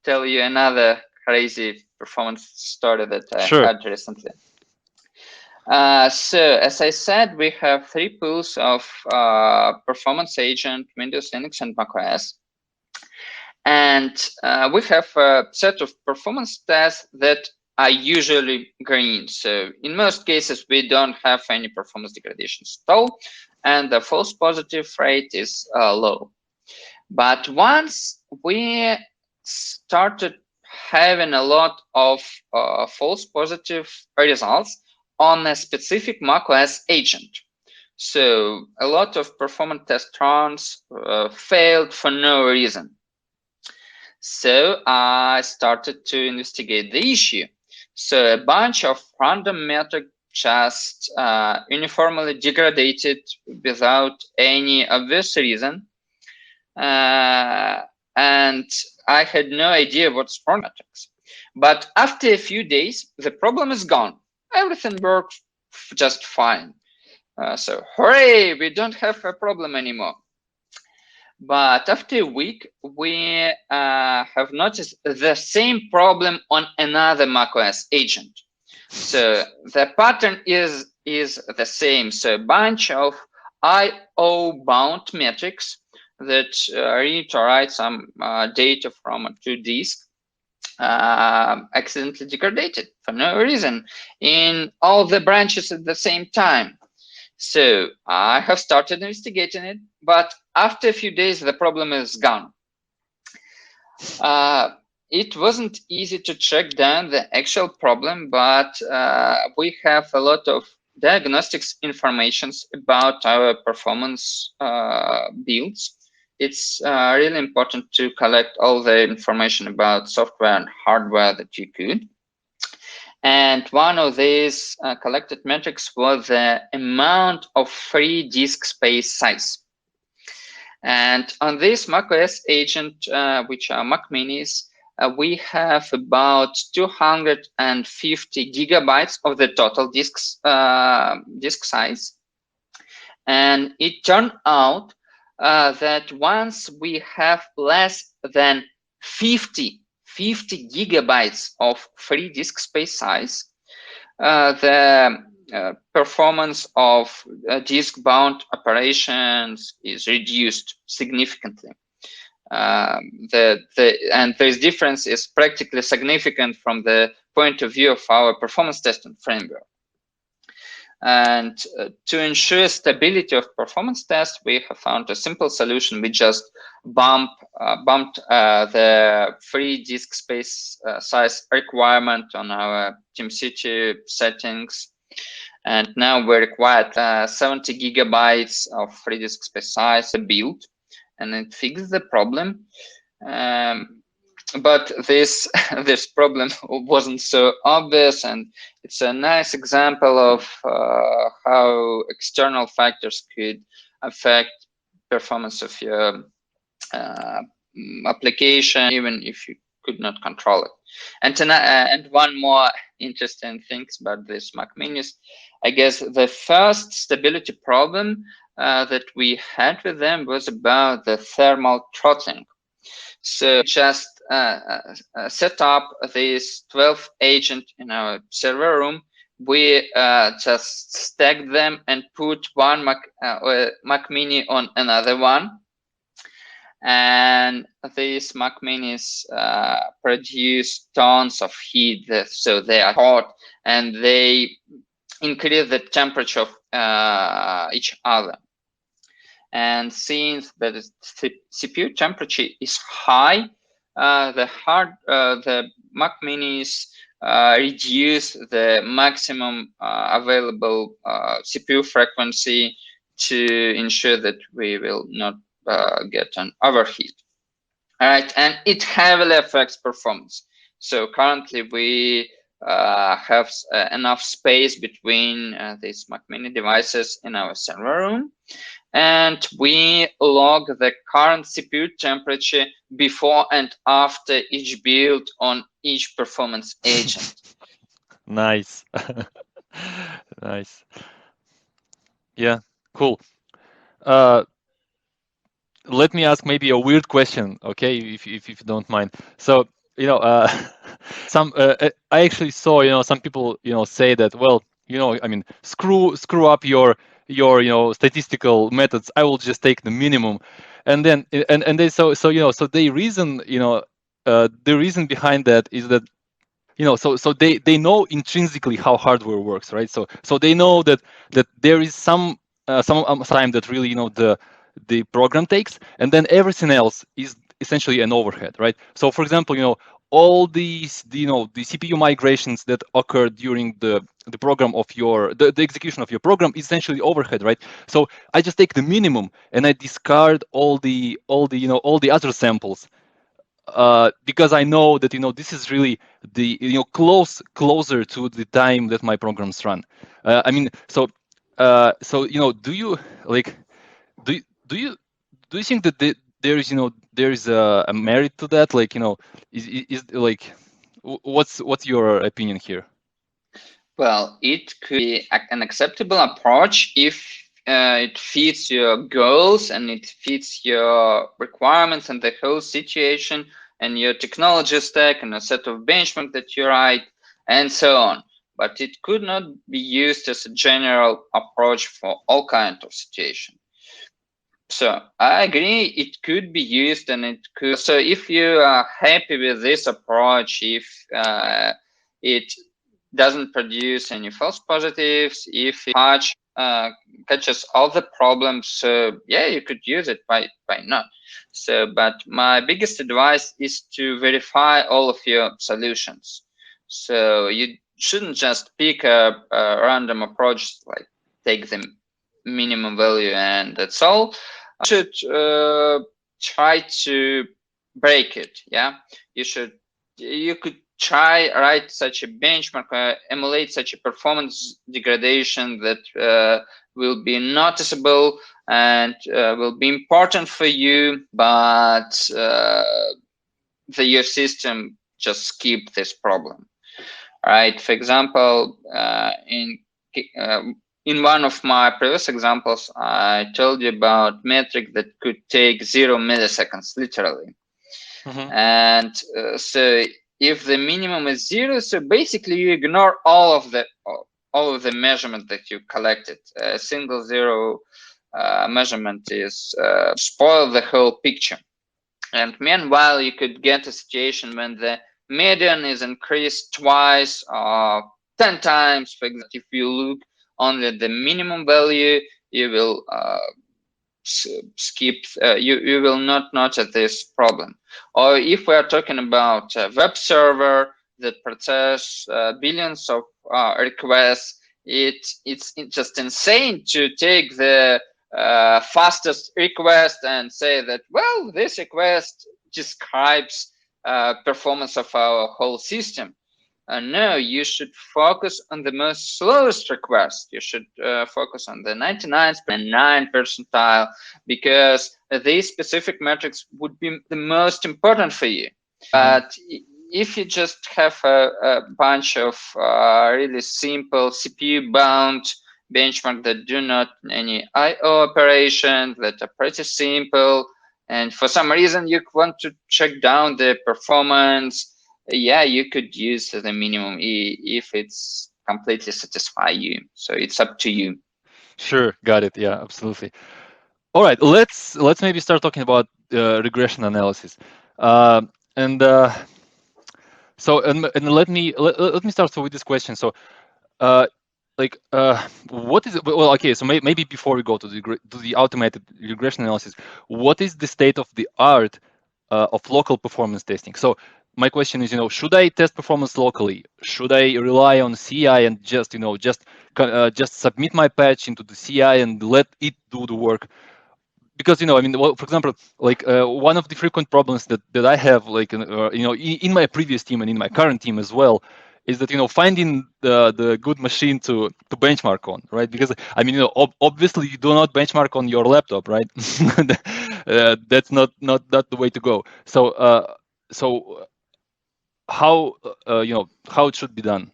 tell you another crazy performance story that I Sure. had recently. So as I said, we have three pools of performance agent, Windows, Linux, and macOS. And we have a set of performance tests that are usually green. So in most cases, we don't have any performance degradations at all, and the false positive rate is low. But once we started having a lot of false positive results on a specific macOS agent, so a lot of performance test runs failed for no reason. So I started to investigate the issue. So a bunch of random metrics just uniformly degraded without any obvious reason. And I had no idea what's wrong with metrics. But after a few days, the problem is gone. Everything works just fine. So hooray, we don't have a problem anymore. But after a week, we have noticed the same problem on another macOS agent. So the pattern is the same. So a bunch of I/O bound metrics that need to write some data from to disk. accidentally degraded for no reason in all the branches at the same time. So I have started investigating it, but after a few days, the problem is gone. It wasn't easy to track down the actual problem, but we have a lot of diagnostics informations about our performance builds. It's really important to collect all the information about software and hardware that you could. And one of these collected metrics was the amount of free disk space size. And on this macOS agent, which are Mac Minis, we have about 250 gigabytes of the total disk size. And it turned out that once we have less than 50 gigabytes of free disk space size, the performance of disk-bound operations is reduced significantly. And this difference is practically significant from the point of view of our performance testing framework. And to ensure stability of performance test, we have found a simple solution. We just bumped the free disk space size requirement on our TeamCity settings. And now we require 70 gigabytes of free disk space size build, and it fixes the problem. But this problem wasn't so obvious, and it's a nice example of how external factors could affect performance of your application, even if you could not control it. And one more interesting thing about this Mac Minis, I guess the first stability problem that we had with them was about the thermal throttling. So just set up this 12 agent in our server room. We just stacked them and put one Mac Mini on another one. And these Mac Minis produce tons of heat, so they are hot, and they increase the temperature of each other. And since the CPU temperature is high, the Mac Minis reduce the maximum available CPU frequency to ensure that we will not get an overheat. All right, and it heavily affects performance. So currently we have enough space between these Mac Mini devices in our server room, and we log the current CPU temperature before and after each build on each performance agent. Nice. Nice. Yeah, cool. Let me ask maybe a weird question, okay, if you don't mind. So, I actually saw, some people, say that, well, I mean, screw up your statistical methods. I will just take the minimum, and then and they so they reason, the reason behind that is that so they know intrinsically how hardware works, right? So they know that there is some time that really the program takes, and then everything else is essentially an overhead, right? So for example, all these the CPU migrations that occur during the program of the execution of your program is essentially overhead, right? So I just take the minimum and I discard all the other samples, because I know that this is really the closer to the time that my programs run. I mean, so do you like do do you do you think that there is there is a merit to that? Like is like what's your opinion here? Well, it could be an acceptable approach if it fits your goals and it fits your requirements and the whole situation and your technology stack and a set of benchmarks that you write and so on. But it could not be used as a general approach for all kinds of situations. So I agree, it could be used, and it could. So if you are happy with this approach, if it doesn't produce any false positives, if it catches all the problems, so yeah, you could use it. Why not? So, but my biggest advice is to verify all of your solutions. So you shouldn't just pick a random approach, like take the minimum value and that's all. You should try to break it. Yeah, you could try write such a benchmark, emulate such a performance degradation that will be noticeable and will be important for you, but your system just skip this problem. Right? For example, uh, in one of my previous examples, I told you about metric that could take 0 milliseconds, literally. And so if the minimum is 0, so basically you ignore all of the measurement that you collected. A single 0 measurement is spoil the whole picture. And meanwhile, you could get a situation when the median is increased twice or 10 times. For example, if you look only at the minimum value, you will skip, you will not notice this problem. Or if we are talking about a web server that process billions of requests, it's just insane to take the fastest request and say that, well, this request describes performance of our whole system. No, you should focus on the most slowest request. You should focus on the 99th percentile, because these specific metrics would be the most important for you. But if you just have a bunch of really simple CPU-bound benchmark that do not any I/O operations, that are pretty simple, and for some reason you want to check down the performance, yeah, you could use the minimum if it's completely satisfy you. So it's up to you. Sure, got it. Yeah, absolutely. All right, let's maybe start talking about regression analysis. And so let me start with this question. So uh, like what is it? Well, okay, so maybe before we go to the automated regression analysis, what is the state of the art of local performance testing? So my question is, should I test performance locally? Should I rely on CI and just just submit my patch into the CI and let it do the work? Because I mean, well, for example, like one of the frequent problems that I have, like in my previous team and in my current team as well, is that finding the good machine to benchmark on, right? Because I mean, obviously you do not benchmark on your laptop, right? That's not the way to go. So how how it should be done?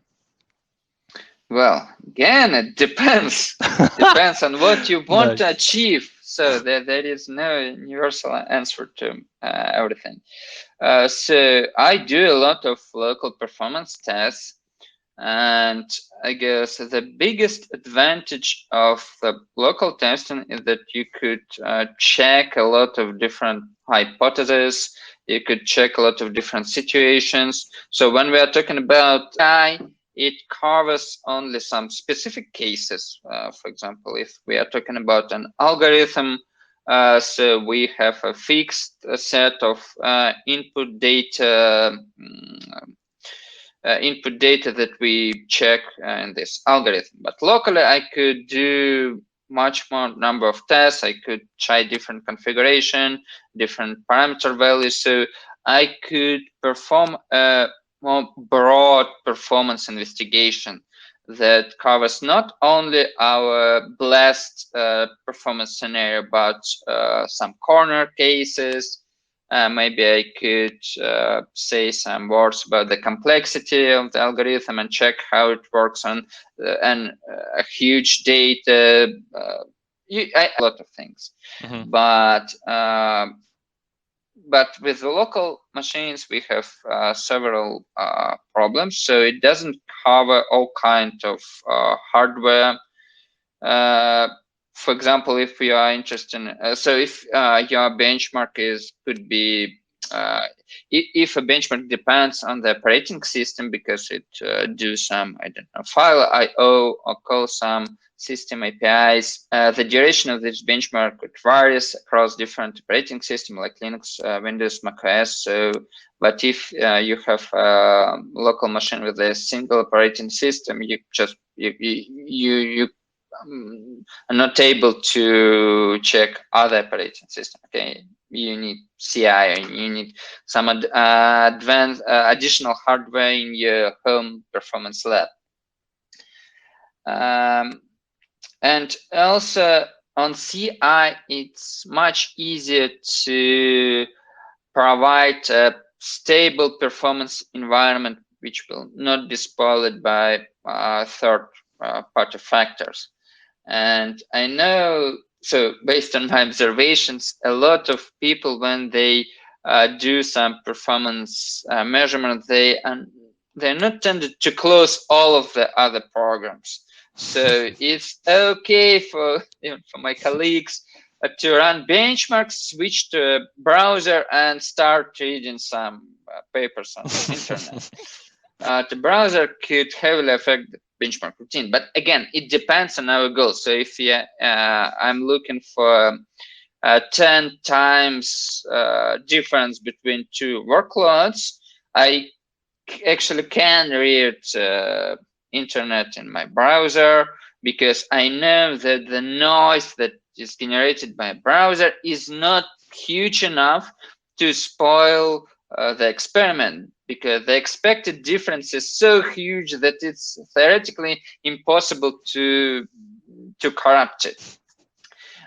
Well, again, it depends. Depends on what you want Nice. to achieve. So there is no universal answer to everything. So I do a lot of local performance tests, and I guess the biggest advantage of the local testing is that you could check a lot of different hypotheses. You could check a lot of different situations. So when we are talking about AI, it covers only some specific cases. For example, if we are talking about an algorithm, so we have a fixed set of input data that we check in this algorithm. But locally, I could do much more number of tests. I could try different configuration, different parameter values. So I could perform a more broad performance investigation that covers not only our blessed performance scenario, but some corner cases. Maybe I could say some words about the complexity of the algorithm and check how it works on a huge data. A lot of things, but with the local machines, we have several problems. So it doesn't cover all kinds of hardware. for example, if we are interested in, so if your benchmark could be, if a benchmark depends on the operating system because it do some, I don't know, file IO or call some system APIs, the duration of this benchmark could varies across different operating systems like Linux, Windows, macOS. So, but if you have a local machine with a single operating system, you just you are not able to check other operating system. Okay, you need CI, and you need some advanced additional hardware in your home performance lab. And also on CI, it's much easier to provide a stable performance environment which will not be spoiled by third-party factors. And I know, so based on my observations, a lot of people, when they do some performance measurement, they're not tended to close all of the other programs. So it's okay for, even for my colleagues to run benchmarks, switch to a browser, and start reading some papers on the internet. The browser could heavily affect the benchmark routine, but again, it depends on our goals. So if I'm looking for 10 times difference between two workloads, I actually can read internet in my browser, because I know that the noise that is generated by a browser is not huge enough to spoil the experiment, because the expected difference is so huge that it's theoretically impossible to corrupt it.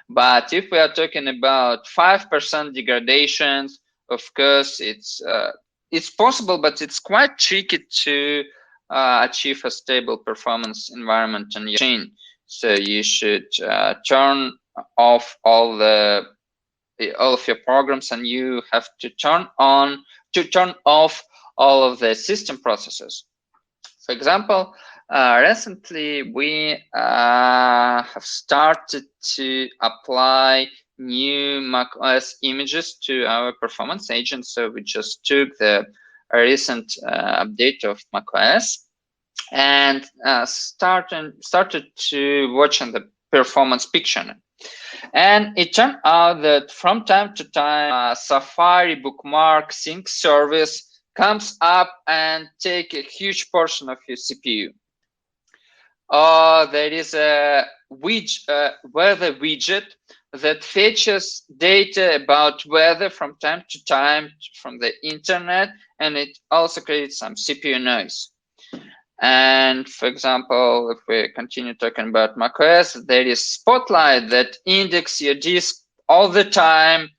But if we are talking about 5% degradations, of course, it's possible, but it's quite tricky to achieve a stable performance environment on your machine. So you should turn off all of your programs, and you have to turn off all of the system processes. For example, recently we have started to apply new macOS images to our performance agent. So we just took the recent update of macOS and started to watch on the performance picture. And it turned out that from time to time, Safari bookmark sync service comes up and take a huge portion of your CPU. There is a weather widget that fetches data about weather from time to time from the internet, and it also creates some CPU noise. And for example, if we continue talking about macOS, there is Spotlight that indexes your disk all the time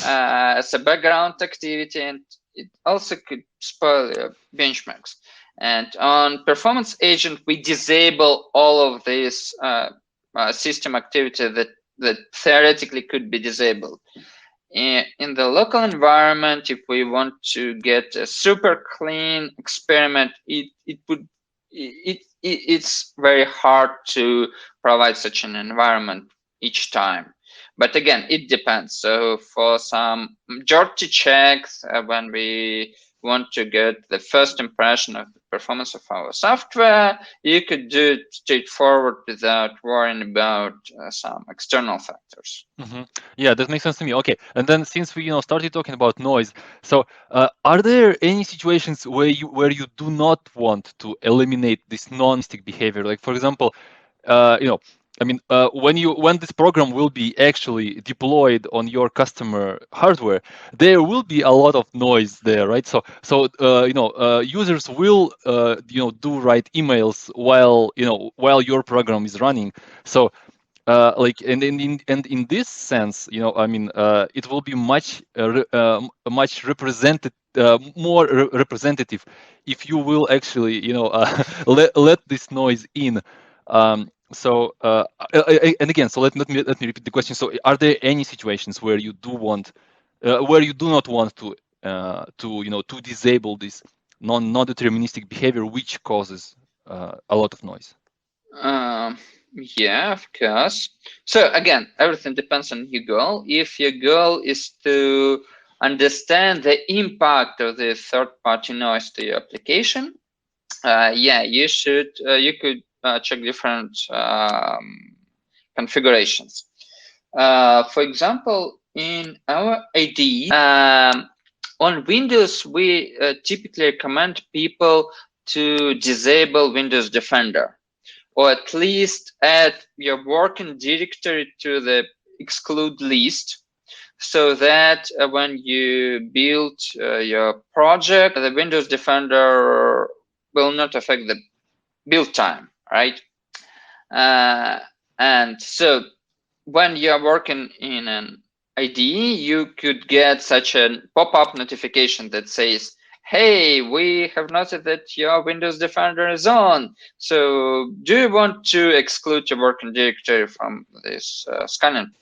as a background activity, and it also could spoil your benchmarks. And on Performance Agent, we disable all of this system activity that theoretically could be disabled. In the local environment, if we want to get a super clean experiment, it's very hard to provide such an environment each time. But again, it depends. So for some majority checks, when we want to get the first impression of the performance of our software, you could do it straightforward without worrying about some external factors. Mm-hmm. Yeah, that makes sense to me. Okay, and then since we started talking about noise, so are there any situations where you do not want to eliminate this non-stick behavior? Like for example, when this program will be actually deployed on your customer hardware, there will be a lot of noise there, right? So users will do write emails while your program is running. So and in this sense, it will be much represented, more representative, if you will actually let this noise in. And again, so let me repeat the question. So are there any situations where you do not want to disable this non-deterministic behavior which causes a lot of noise? Yeah, of course. So again, everything depends on your goal. If your goal is to understand the impact of the third-party noise to your application, yeah, you should. You could check different configurations. For example, in our IDE, on Windows, we typically recommend people to disable Windows Defender, or at least add your working directory to the exclude list, so that when you build your project, the Windows Defender will not affect the build time, right? And so when you're working in an IDE, you could get such a pop-up notification that says, hey, we have noted that your Windows Defender is on. So do you want to exclude your working directory from this scanning?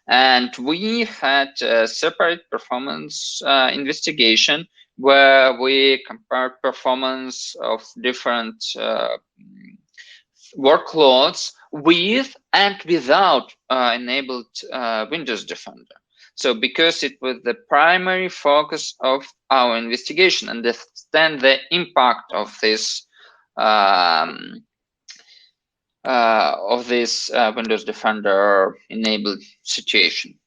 And we had a separate performance investigation where we compared performance of different workloads with and without enabled Windows Defender. So because it was the primary focus of our investigation, understand the impact of this Windows Defender enabled situation.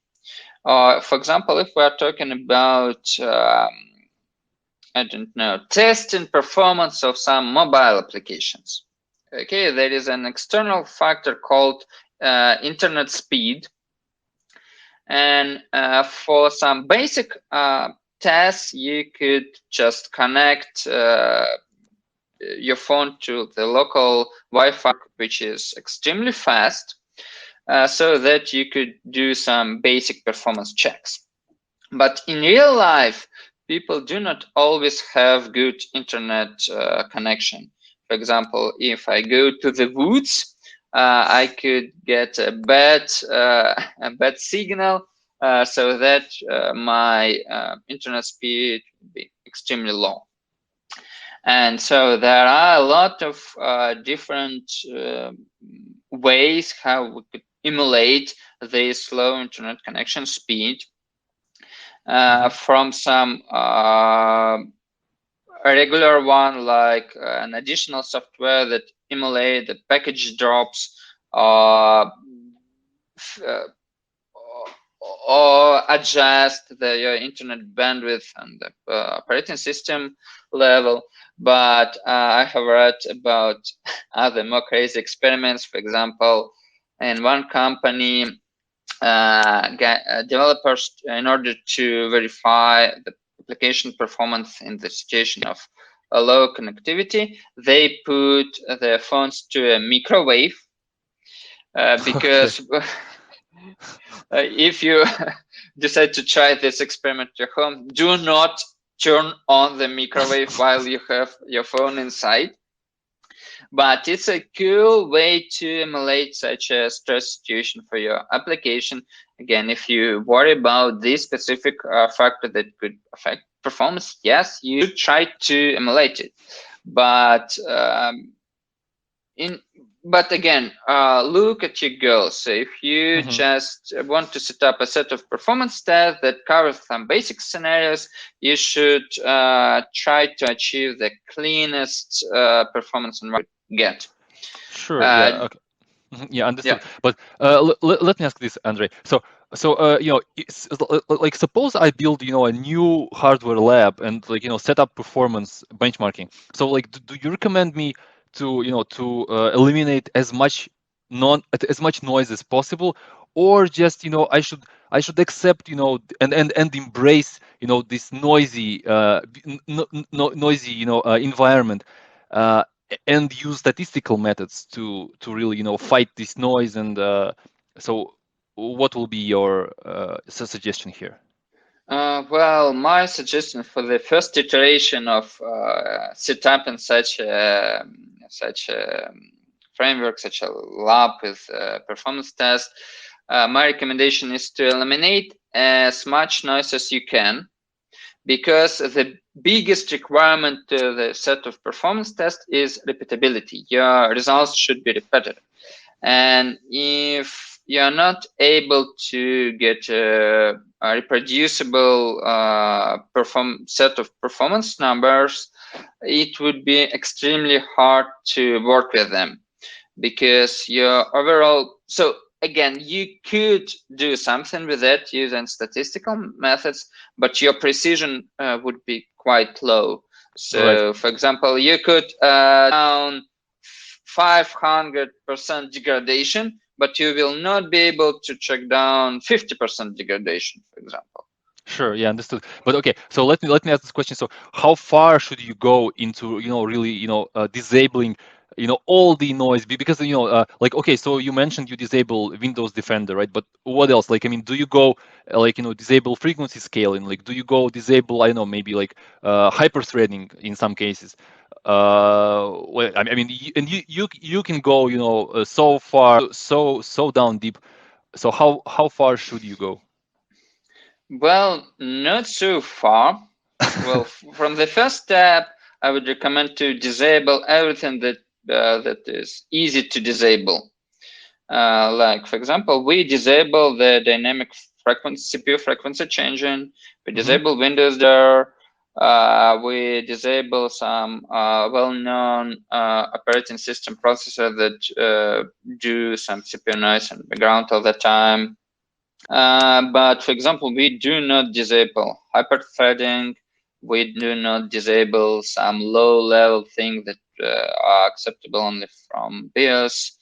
For example, if we are talking about I don't know, testing performance of some mobile applications. Okay, there is an external factor called internet speed. And for some basic tests, you could just connect your phone to the local Wi-Fi, which is extremely fast, so that you could do some basic performance checks. But in real life, people do not always have good internet connection. For example, if I go to the woods, I could get a bad signal, so that my internet speed would be extremely low. And so there are a lot of different ways how we could emulate the slow internet connection speed. From some regular one, like an additional software that emulate the package drops, or adjust your internet bandwidth and the operating system level. But I have read about other more crazy experiments. For example, in one company, developers, in order to verify the application performance in the situation of a low connectivity, they put their phones to a microwave, because if you decide to try this experiment at your home, do not turn on the microwave while you have your phone inside. But it's a cool way to emulate such a stress situation for your application. Again, if you worry about this specific factor that could affect performance, yes, you should try to emulate it. But again, look at your goals. So if you just want to set up a set of performance tests that covers some basic scenarios, you should try to achieve the cleanest performance environment get. Sure. Yeah. Okay. Yeah, understood. Yeah. But let me ask this, Andrey. So you know, like suppose I build, you know, a new hardware lab and, like, you know, set up performance benchmarking. So like, do you recommend me to, you know, to eliminate as much noise as possible, or just, you know, I should accept, you know, and embrace, you know, this noisy noisy, you know, environment, and use statistical methods to really, you know, fight this noise? And so what will be your suggestion here? Well, my suggestion for the first iteration of setup in such a framework, such a lab with performance test, my recommendation is to eliminate as much noise as you can, because the biggest requirement to the set of performance tests is repeatability. Your results should be repeated. And if you're not able to get a reproducible set of performance numbers, it would be extremely hard to work with them, because your overall, so again, you could do something with it using statistical methods, but your precision would be quite low. Right. So for example, you could down 500% degradation, but you will not be able to check down 50% degradation, for example. Sure, yeah, understood. But okay, so let me ask this question. So how far should you go into, really, disabling, all the noise? Because, like, okay, so you mentioned you disable Windows Defender, right? But what else? Like, I mean, do you go like, disable frequency scaling? Like, do you go disable, I don't know, maybe like hyperthreading in some cases? Well, I mean, and you can go, so far, so down deep. So how far should you go? Well, not so far. Well, from the first step, I would recommend to disable everything that is easy to disable. Like, for example, we disable the dynamic frequency, CPU frequency changing. We disable Windows there. We disable some well-known operating system processor that do some CPU noise in the background all the time. But for example, we do not disable hyperthreading. We do not disable some low-level things that are acceptable only from BIOS,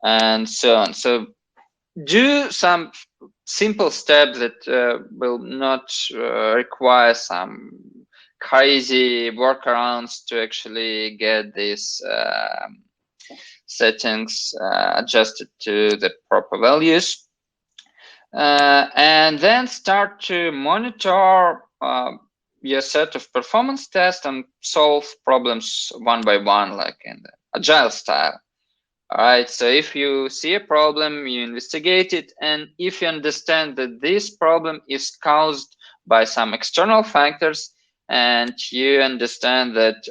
and so on. So do some simple steps that will not require some crazy workarounds to actually get these settings adjusted to the proper values. And then start to monitor your set of performance tests and solve problems one by one, like in the agile style. All right, so if you see a problem, you investigate it, and if you understand that this problem is caused by some external factors, and you understand that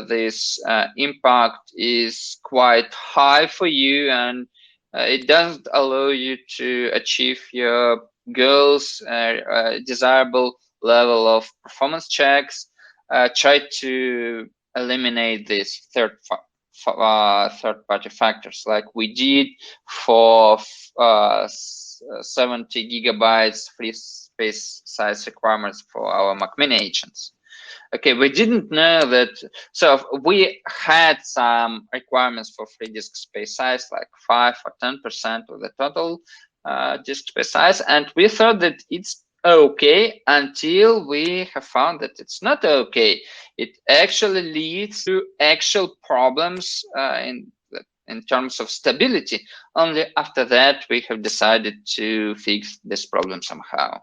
this impact is quite high for you, and it doesn't allow you to achieve your goals, desirable level of performance checks, try to eliminate this third-party factors, like we did for 70 gigabytes free space size requirements for our Mac Mini agents. Okay, we didn't know that. So we had some requirements for free disk space size, like 5 or 10% of the total disk space size, and we thought that it's okay until we have found that it's not okay. It actually leads to actual problems in terms of stability. Only after that we have decided to fix this problem somehow.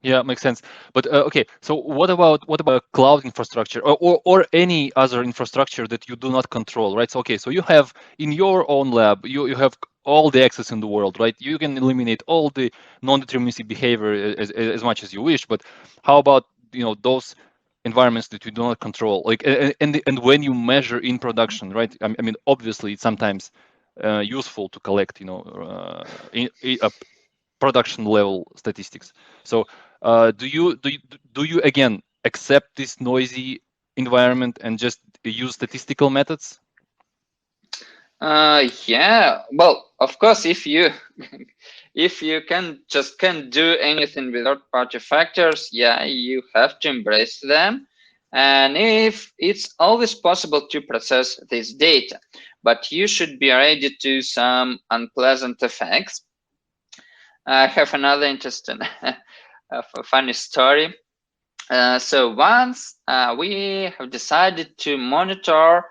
Yeah, makes sense. But okay, so what about cloud infrastructure or any other infrastructure that you do not control, right? So okay, so you have in your own lab, you have all the access in the world, right? You can eliminate all the non-deterministic behavior as much as you wish, but how about those environments that you do not control, like and when you measure in production, right? I mean, obviously, it's sometimes useful to collect, production level statistics. So do you again accept this noisy environment and just use statistical methods? Yeah, well, of course, if you if you can't do anything with third-party factors, yeah, you have to embrace them. And if it's always possible to process this data, but you should be ready to some unpleasant effects. I have another interesting, funny story. So once we have decided to monitor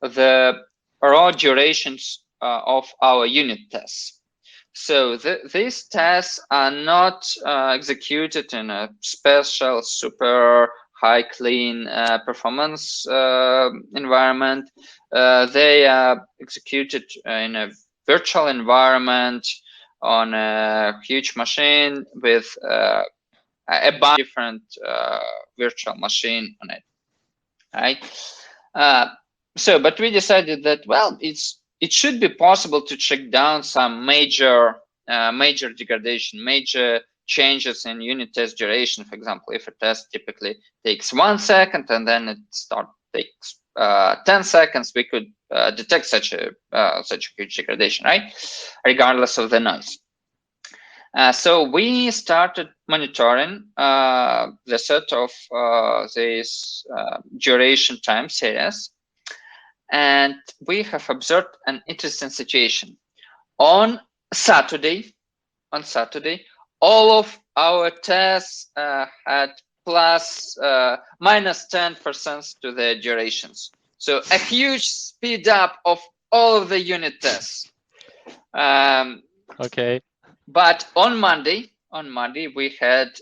the raw durations of our unit tests. So these tests are not executed in a special super high clean performance environment. They are executed in a virtual environment on a huge machine with about different virtual machine on it, right? But we decided that, well, it should be possible to check down some major degradation, major changes in unit test duration. For example, if a test typically takes 1 second and then it takes 10 seconds, we could detect such a huge degradation, right? Regardless of the noise. So we started monitoring the set of these duration time series, and we have observed an interesting situation. On Saturday, all of our tests had minus 10% to the durations. So a huge speed up of all of the unit tests. Okay. But on Monday we had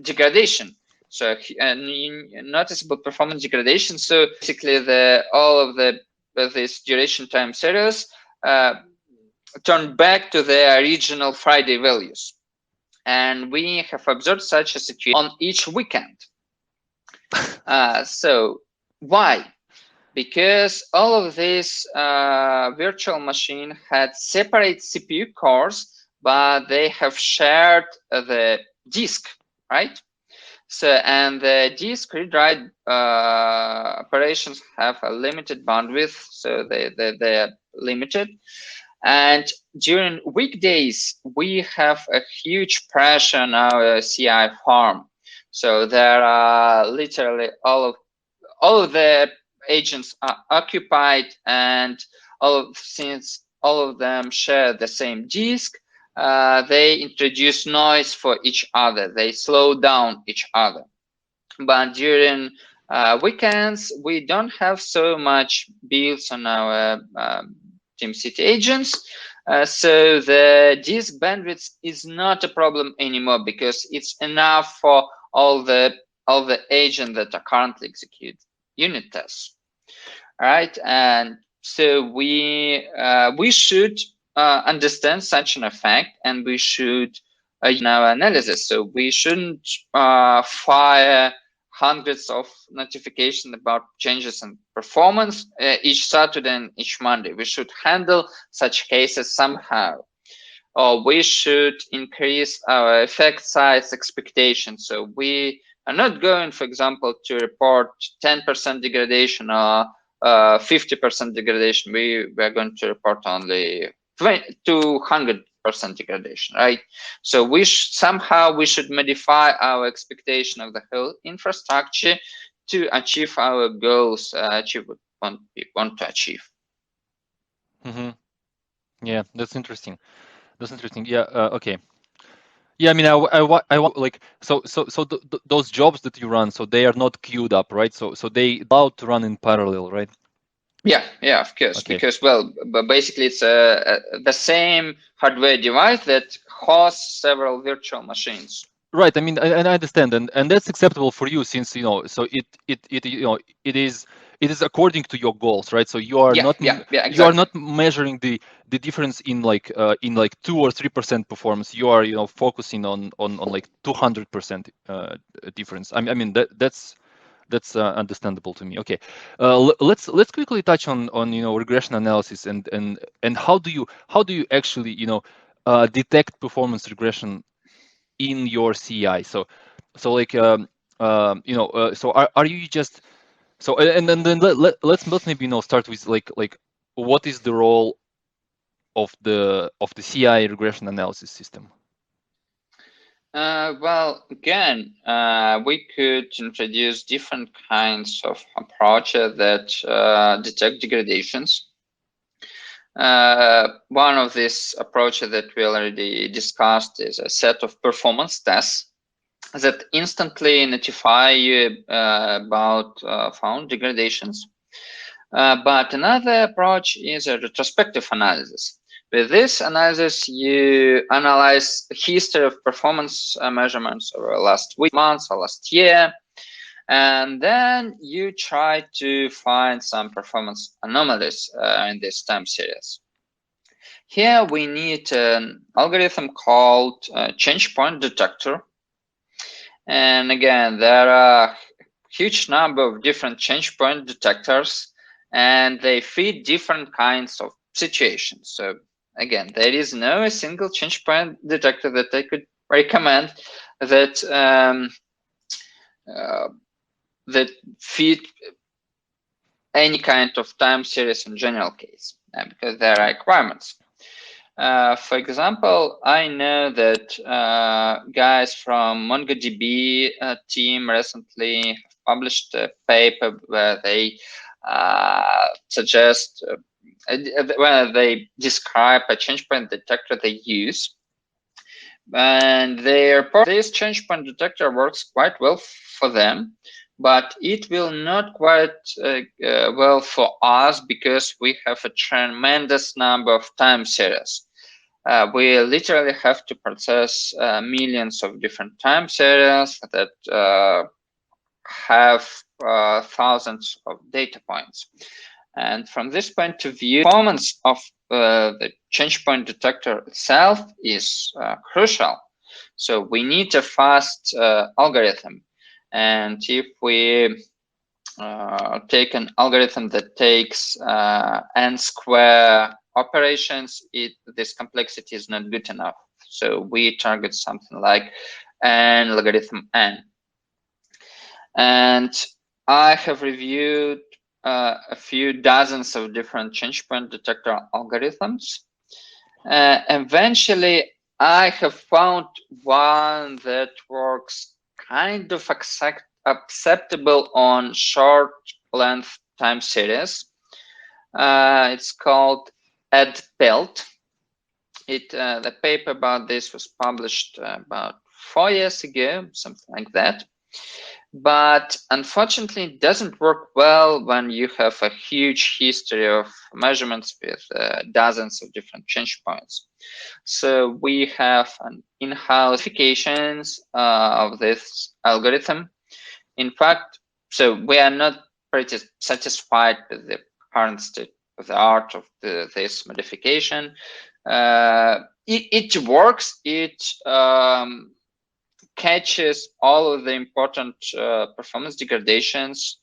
degradation. So noticeable performance degradation. So basically, all of this duration time series turned back to their original Friday values, and we have observed such a situation on each weekend. So why? Because all of this virtual machine had separate CPU cores, but they have shared the disk, right? So, and the disk read-write operations have a limited bandwidth, so they're limited. And during weekdays, we have a huge pressure on our CI farm. So there are literally all of the agents are occupied, and since all of them share the same disk, they introduce noise for each other. They slow down each other. But during weekends, we don't have so much builds on our TeamCity agents. So the disk bandwidth is not a problem anymore, because it's enough for all the agents that are currently executing unit tests. All right, and so we should understand such an effect, and we should in our analysis. So we shouldn't fire hundreds of notifications about changes in performance each Saturday and each Monday. We should handle such cases somehow, or we should increase our effect size expectation. So we are not going, for example, to report 10% degradation or 50% degradation. We are going to report only 200% degradation, right? So somehow we should modify our expectation of the whole infrastructure to achieve our goals, achieve what we want to achieve. Mm-hmm. Yeah, that's interesting. Yeah. Okay. Yeah, I mean, I want like those jobs that you run, so they are not queued up, right? So they allowed to run in parallel, right? Yeah, of course. Okay. Because, well, but basically it's the same hardware device that hosts several virtual machines. Right. I mean, and I understand, and that's acceptable for you, since so it is according to your goals, right? So you are exactly. you are not measuring the difference in like 2 or 3% performance. You are focusing on like 200% difference. I mean that's understandable to me. Okay, let's quickly touch on regression analysis, and how do you actually detect performance regression in your CI. So like so are you just and then let's maybe start with like what is the role of the CI regression analysis system? Well, again, we could introduce different kinds of approaches that detect degradations. One of these approaches that we already discussed is a set of performance tests that instantly notify you about found degradations. But another approach is a retrospective analysis. With this analysis, you analyze the history of performance measurements over last week, months, or last year, and then you try to find some performance anomalies in this time series. Here we need an algorithm called change point detector. And again, there are a huge number of different change point detectors, and they fit different kinds of situations. So again, there is no single change point detector that I could recommend that that fit any kind of time series in general case, because there are requirements. For example, I know that guys from MongoDB team recently have published a paper where they suggest, where they describe a change point detector they use. And they report this change point detector works quite well for them, but it will not quite well for us because we have a tremendous number of time series. We literally have to process millions of different time series that have thousands of data points. And from this point of view, performance of the change point detector itself is crucial. So we need a fast algorithm. And if we take an algorithm that takes n square operations, this complexity is not good enough. So we target something like n logarithm n. And I have reviewed a few dozens of different change point detector algorithms. Eventually, I have found one that works kind of acceptable on short length time series. It's called EdPelt. The paper about this was published about 4 years ago, something like that. But unfortunately, it doesn't work well when you have a huge history of measurements with dozens of different change points. So we have an in-house verifications of this algorithm. In fact, so we are not pretty satisfied with the current state of the art of this modification. It works. It catches all of the important performance degradations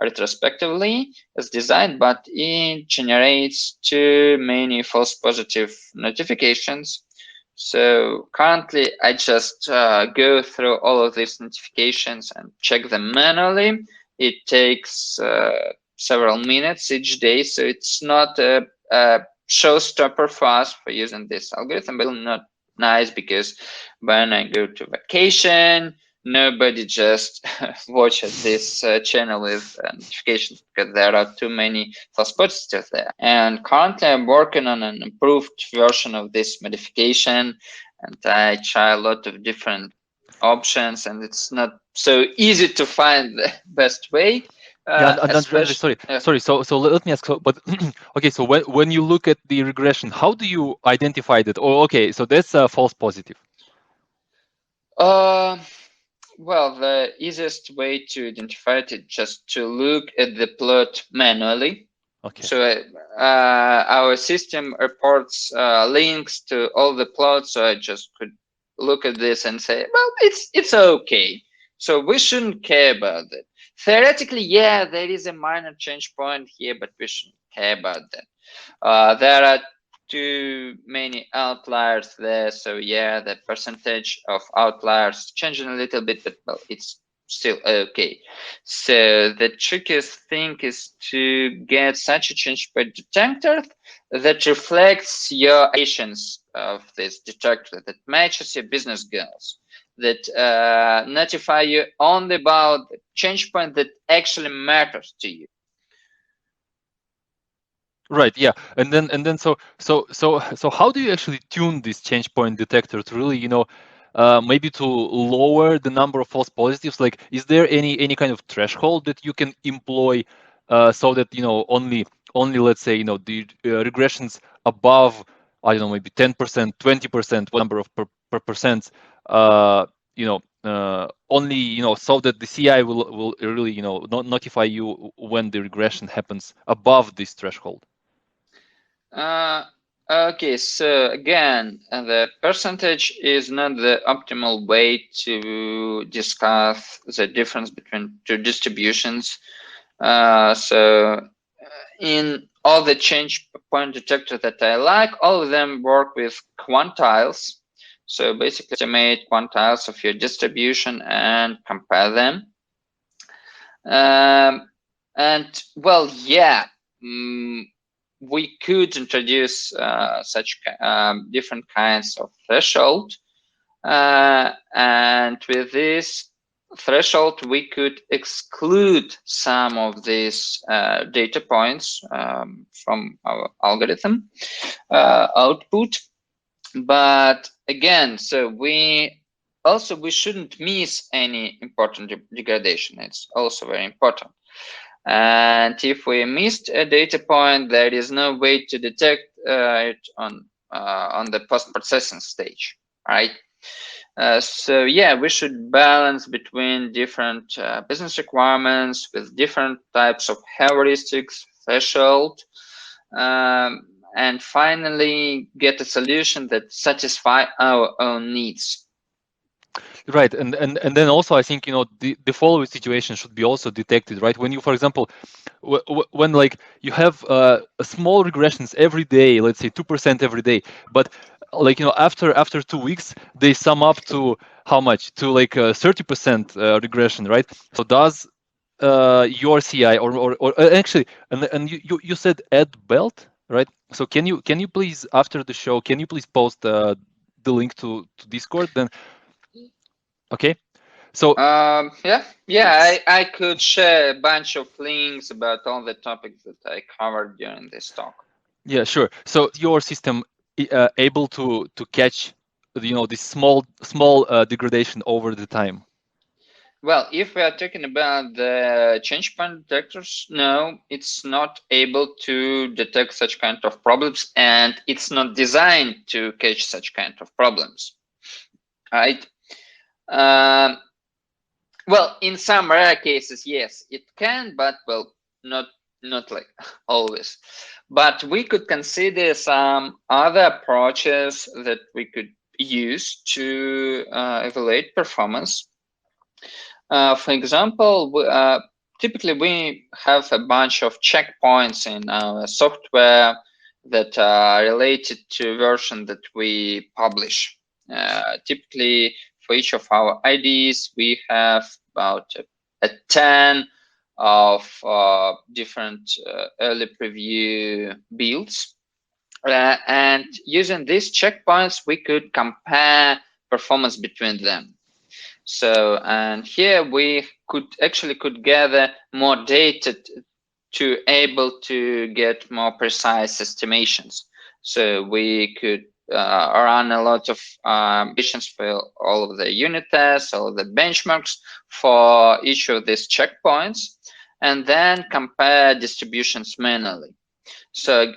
retrospectively as designed, but it generates too many false positive notifications. So currently, I just go through all of these notifications and check them manually. It takes several minutes each day, so it's not a showstopper for us for using this algorithm, but not nice because when I go to vacation, nobody just watches this channel with notifications because there are too many false positives there. And currently I'm working on an improved version of this modification, and I try a lot of different options, and it's not so easy to find the best way. Yeah, and Andrey, Especially, sorry. So let me ask. But okay, so when you look at the regression, how do you identify that? Oh, okay, so that's a false positive. well, the easiest way to identify it is just to look at the plot manually. Okay. So our system reports links to all the plots, so I just could look at this and say, well, it's okay. So we shouldn't care about that. Theoretically, yeah, there is a minor change point here, but we shouldn't care about that. There are too many outliers there, so yeah, the percentage of outliers changing a little bit, but well, it's still okay. So the trickiest thing is to get such a change point detector that reflects your expectations of this detector, that matches your business goals, that notify you only about the change point that actually matters to you. Right. Yeah. And then so how do you actually tune this change point detector to really, maybe to lower the number of false positives? Like, is there any kind of threshold that you can employ, so that only let's say the regressions above, I don't know, maybe 10%, 20%, what number of per percent, only so that the CI will really notify you when the regression happens above this threshold. Okay, so again, the percentage is not the optimal way to discuss the difference between two distributions. So in all the change point detectors that I like, all of them work with quantiles. So basically estimate quantiles of your distribution and compare them. And well, yeah, we could introduce such different kinds of threshold. And with this threshold, we could exclude some of these data points from our algorithm output. But again, so we shouldn't miss any important degradation. It's also very important. And if we missed a data point, there is no way to detect it on the post-processing stage, right? So yeah, we should balance between different business requirements with different types of heuristics, threshold, and finally get a solution that satisfy our own needs. Right, and then also I think the following situation should be also detected, right? When you, for example, when like you have small regressions every day, let's say 2% every day, but like after 2 weeks they sum up to how much? To like 30% regression, right? So does your CI or actually, and you said add belt, right? So can you please, after the show, can you please post the link to Discord then? Okay. So Yeah, I could share a bunch of links about all the topics that I covered during this talk. yeah, sure. So your system able to catch this small degradation over the time? Well, if we are talking about the change point detectors, no, it's not able to detect such kind of problems, and it's not designed to catch such kind of problems, right? Um, well, in some rare cases, yes, it can, but well, not like always. But we could consider some other approaches that we could use to evaluate performance. For example, typically we have a bunch of checkpoints in our software that are related to version that we publish. Typically, for each of our IDs, we have about a 10 of different early preview builds. And using these checkpoints, we could compare performance between them. So, and here we could gather more data to able to get more precise estimations. So we could run a lot of estimations for all of the unit tests, all of the benchmarks for each of these checkpoints, and then compare distributions manually. So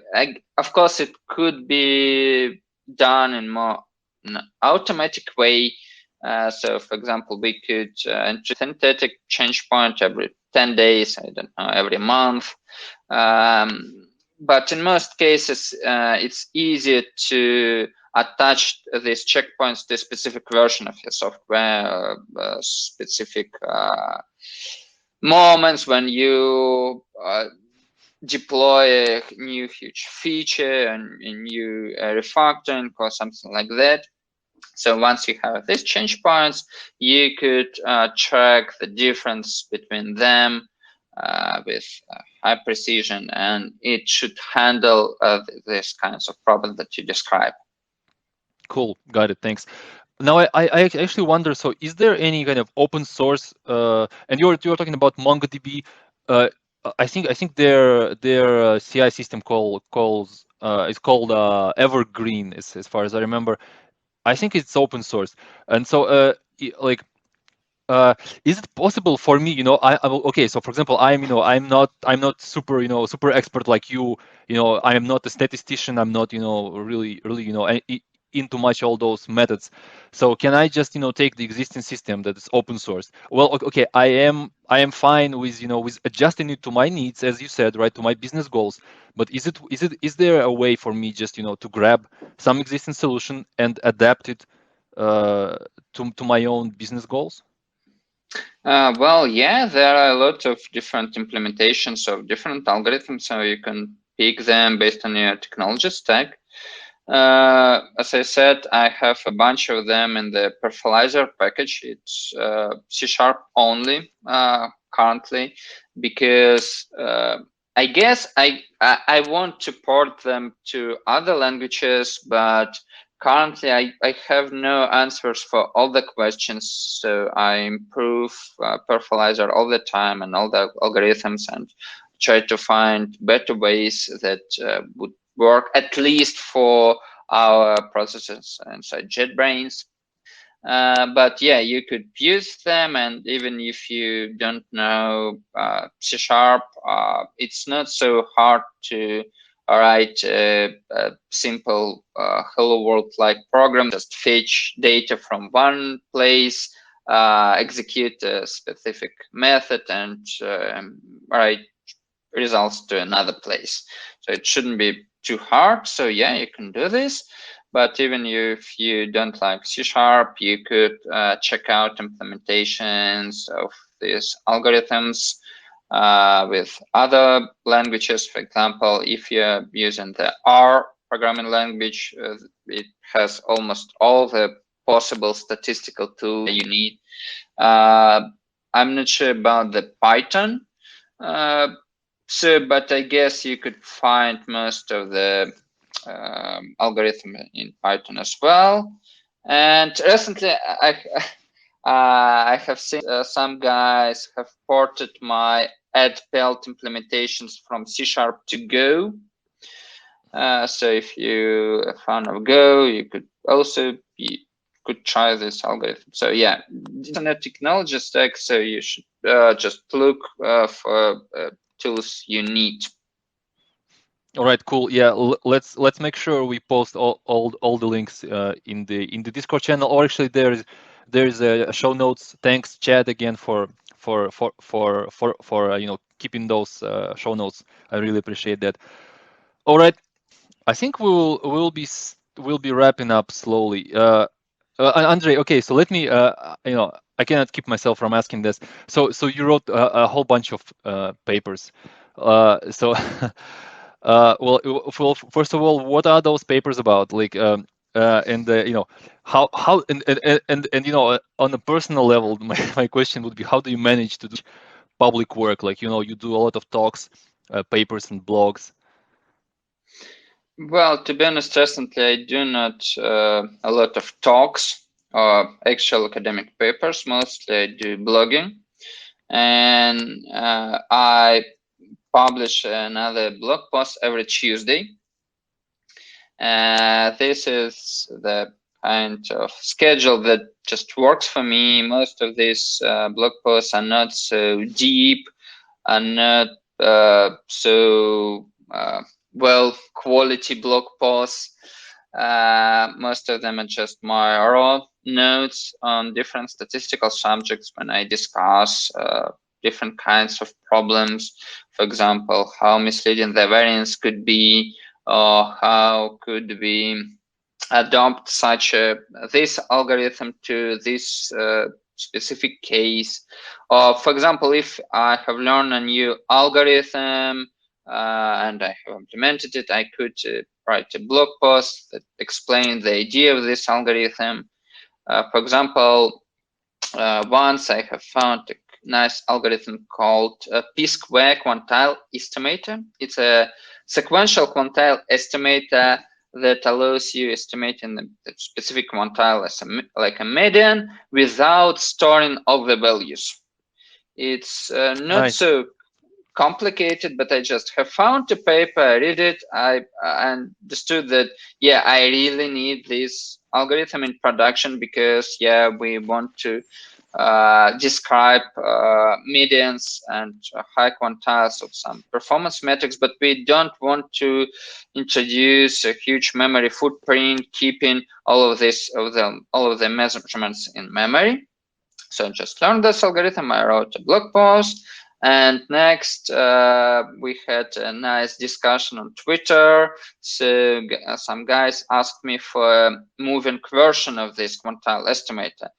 of course, it could be done in more automatic way. So for example, we could enter synthetic change point every 10 days, I don't know, every month. But in most cases, it's easier to attach these checkpoints to a specific version of your software, specific moments when you deploy a new huge feature and a new refactoring or something like that. So once you have these change points, you could track the difference between them with high precision, and it should handle these kinds of problems that you describe. Cool, got it. Thanks. Now I actually wonder. So is there any kind of open source? And you're talking about MongoDB. I think their CI system calls is called Evergreen, as far as I remember. I think it's open source, and so like is it possible for me, okay, so for example, I'm not super expert like you. I am not a statistician. I'm not really, really, into much all those methods. So can I just take the existing system that is open source? Well, okay, I am fine with with adjusting it to my needs, as you said, right, to my business goals. But is there a way for me just to grab some existing solution and adapt it uh, to my own business goals? Well, yeah, there are a lot of different implementations of different algorithms, so you can pick them based on your technology stack. As I said, I have a bunch of them in the Perfilizer package. It's C# only currently, because I guess I want to port them to other languages, but currently I have no answers for all the questions. So I improve Perfilizer all the time and all the algorithms, and try to find better ways that would work at least for our processes inside JetBrains. But yeah, you could use them, and even if you don't know C#, it's not so hard to write a simple hello world-like program. Just fetch data from one place, execute a specific method, and write results to another place. So it shouldn't be too hard. So yeah, you can do this. But even if you don't like C#, you could check out implementations of these algorithms with other languages. For example, if you're using the R programming language, it has almost all the possible statistical tools you need. I'm not sure about the Python. But I guess you could find most of the algorithm in Python as well. And recently, I have seen some guys have ported my add-pelt implementations from C# to Go. So if you are a fan of Go, you could also could try this algorithm. So yeah, it's a technology stack, so you should just look for tools you need. All right, cool. Yeah, let's make sure we post all the links in the Discord channel, or actually there's a show notes. Thanks, Chad, again for keeping those show notes. I really appreciate that. All right, I think we'll be wrapping up slowly. Andrey, okay, so let me I cannot keep myself from asking this. So you wrote a whole bunch of papers. So well, first of all, what are those papers about? Like and how and on a personal level, my question would be, how do you manage to do public work? Like you do a lot of talks, papers and blogs. Well, to be honest, recently I do not a lot of talks or actual academic papers. Mostly I do blogging, and I publish another blog post every Tuesday. This is the kind of schedule that just works for me. Most of these blog posts are not so deep, are not so well quality blog posts. Most of them are just my raw notes on different statistical subjects when I discuss different kinds of problems. For example, how misleading the variance could be, or how could we adopt this algorithm to this specific case. Or for example, if I have learned a new algorithm and I have implemented it, I could write a blog post that explains the idea of this algorithm. For example, once I have found a nice algorithm called P-square Quantile Estimator. It's a sequential quantile estimator that allows you estimating the specific quantile as like a median without storing all the values. It's not so complicated, but I just have found the paper, I read it, I understood that, yeah, I really need this algorithm in production because, yeah, we want to describe medians and high quantiles of some performance metrics, but we don't want to introduce a huge memory footprint, keeping all of the measurements in memory. So I just learned this algorithm. I wrote a blog post. And next, we had a nice discussion on Twitter. So some guys asked me for a moving version of this quantile estimator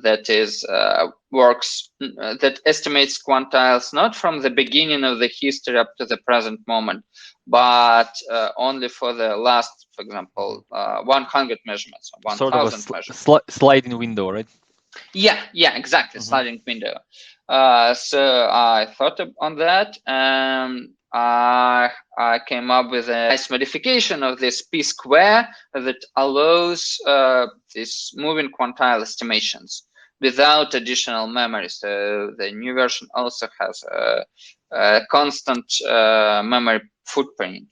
that is that estimates quantiles not from the beginning of the history up to the present moment, but only for the last, for example, 100 measurements or Sort of a 1,000 measurements. sliding window, right? Yeah, exactly. Sliding window. So I thought on that, and I came up with a nice modification of this p-square that allows this moving quantile estimations without additional memory. So the new version also has a constant memory footprint.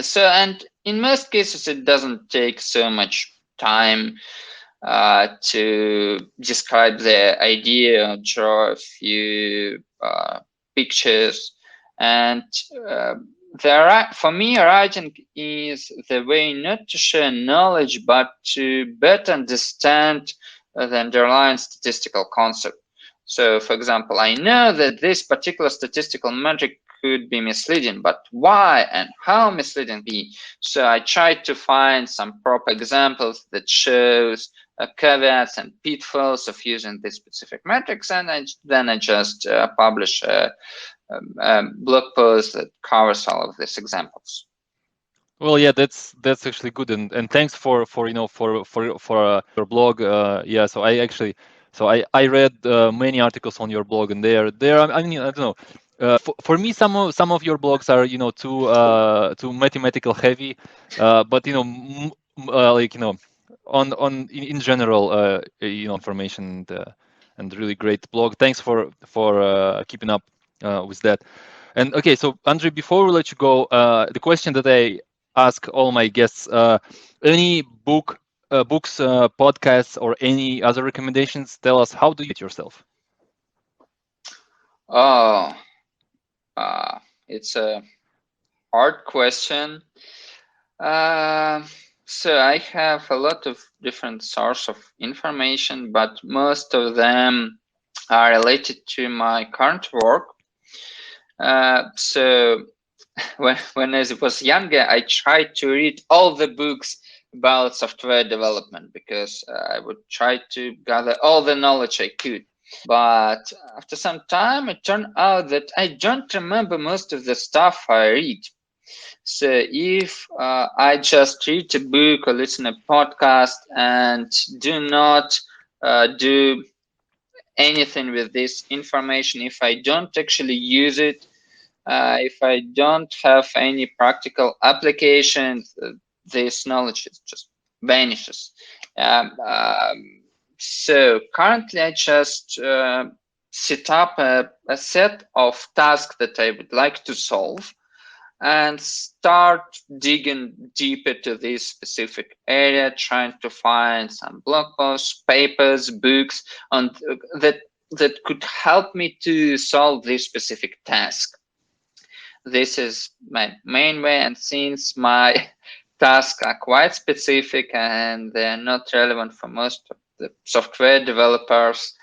So, and in most cases, it doesn't take so much time to describe the idea, draw a few pictures. And for me, writing is the way not to share knowledge, but to better understand the underlying statistical concept. So, for example, I know that this particular statistical metric could be misleading, but why and how misleading be? So I tried to find some proper examples that shows caveats and pitfalls of using this specific metrics, and then I just publish a blog post that covers all of these examples. Well, yeah, that's actually good, and thanks for your blog. Yeah, so I read many articles on your blog, and there I mean, I don't know. For me, some of your blogs are too mathematical heavy, but like on in general information and really great blog. Thanks for keeping up with that. And okay, so Andrey, before we let you go, the question that I ask all my guests, any books, podcasts, or any other recommendations? Tell us, how do you yourself? Oh, it's a hard question. So I have a lot of different sources of information, but most of them are related to my current work. So when I was younger, I tried to read all the books about software development because I would try to gather all the knowledge I could. But after some time, it turned out that I don't remember most of the stuff I read. So if I just read a book or listen a podcast and do not do anything with this information, if I don't actually use it, if I don't have any practical applications, this knowledge just vanishes. So currently, I just set up a set of tasks that I would like to solve and start digging deeper to this specific area, trying to find some blog posts, papers, books on that could help me to solve this specific task. This is my main way, and since my tasks are quite specific and they're not relevant for most of the software developers,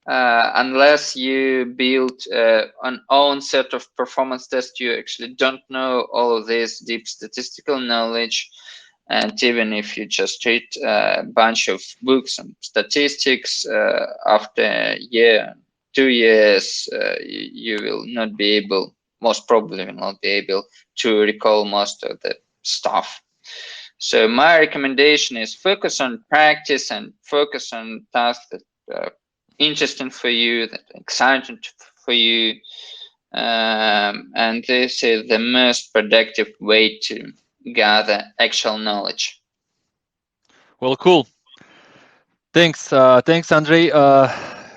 unless you build an own set of performance tests, you actually don't know all of this deep statistical knowledge. And even if you just read a bunch of books on statistics, after a year, 2 years, you will not be able, most probably will not be able to recall most of the stuff. So my recommendation is focus on practice and focus on tasks that are interesting for you, that are exciting for you. And this is the most productive way to gather actual knowledge. Well, cool. Thanks, Andrey.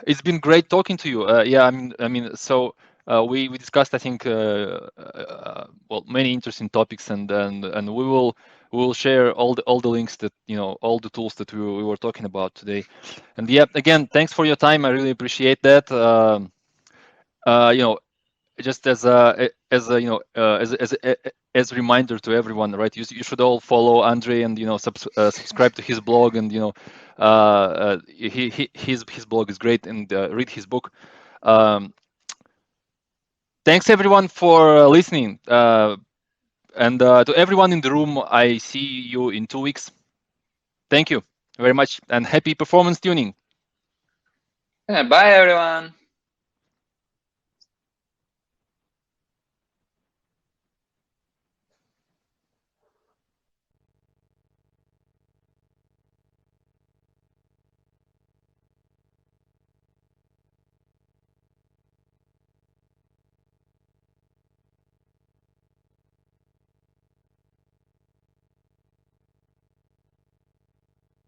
It's been great talking to you. Yeah, I mean, so we discussed, I think, well, many interesting topics, and we will share all the links that, all the tools that we were talking about today. And yeah, again, thanks for your time. I really appreciate that. You know, just as a as a reminder to everyone, right? You should all follow Andrey and subscribe to his blog, and his blog is great, and read his book. Thanks everyone for listening, and to everyone in the room, I see you in 2 weeks. Thank you very much, and happy performance tuning. Bye, everyone.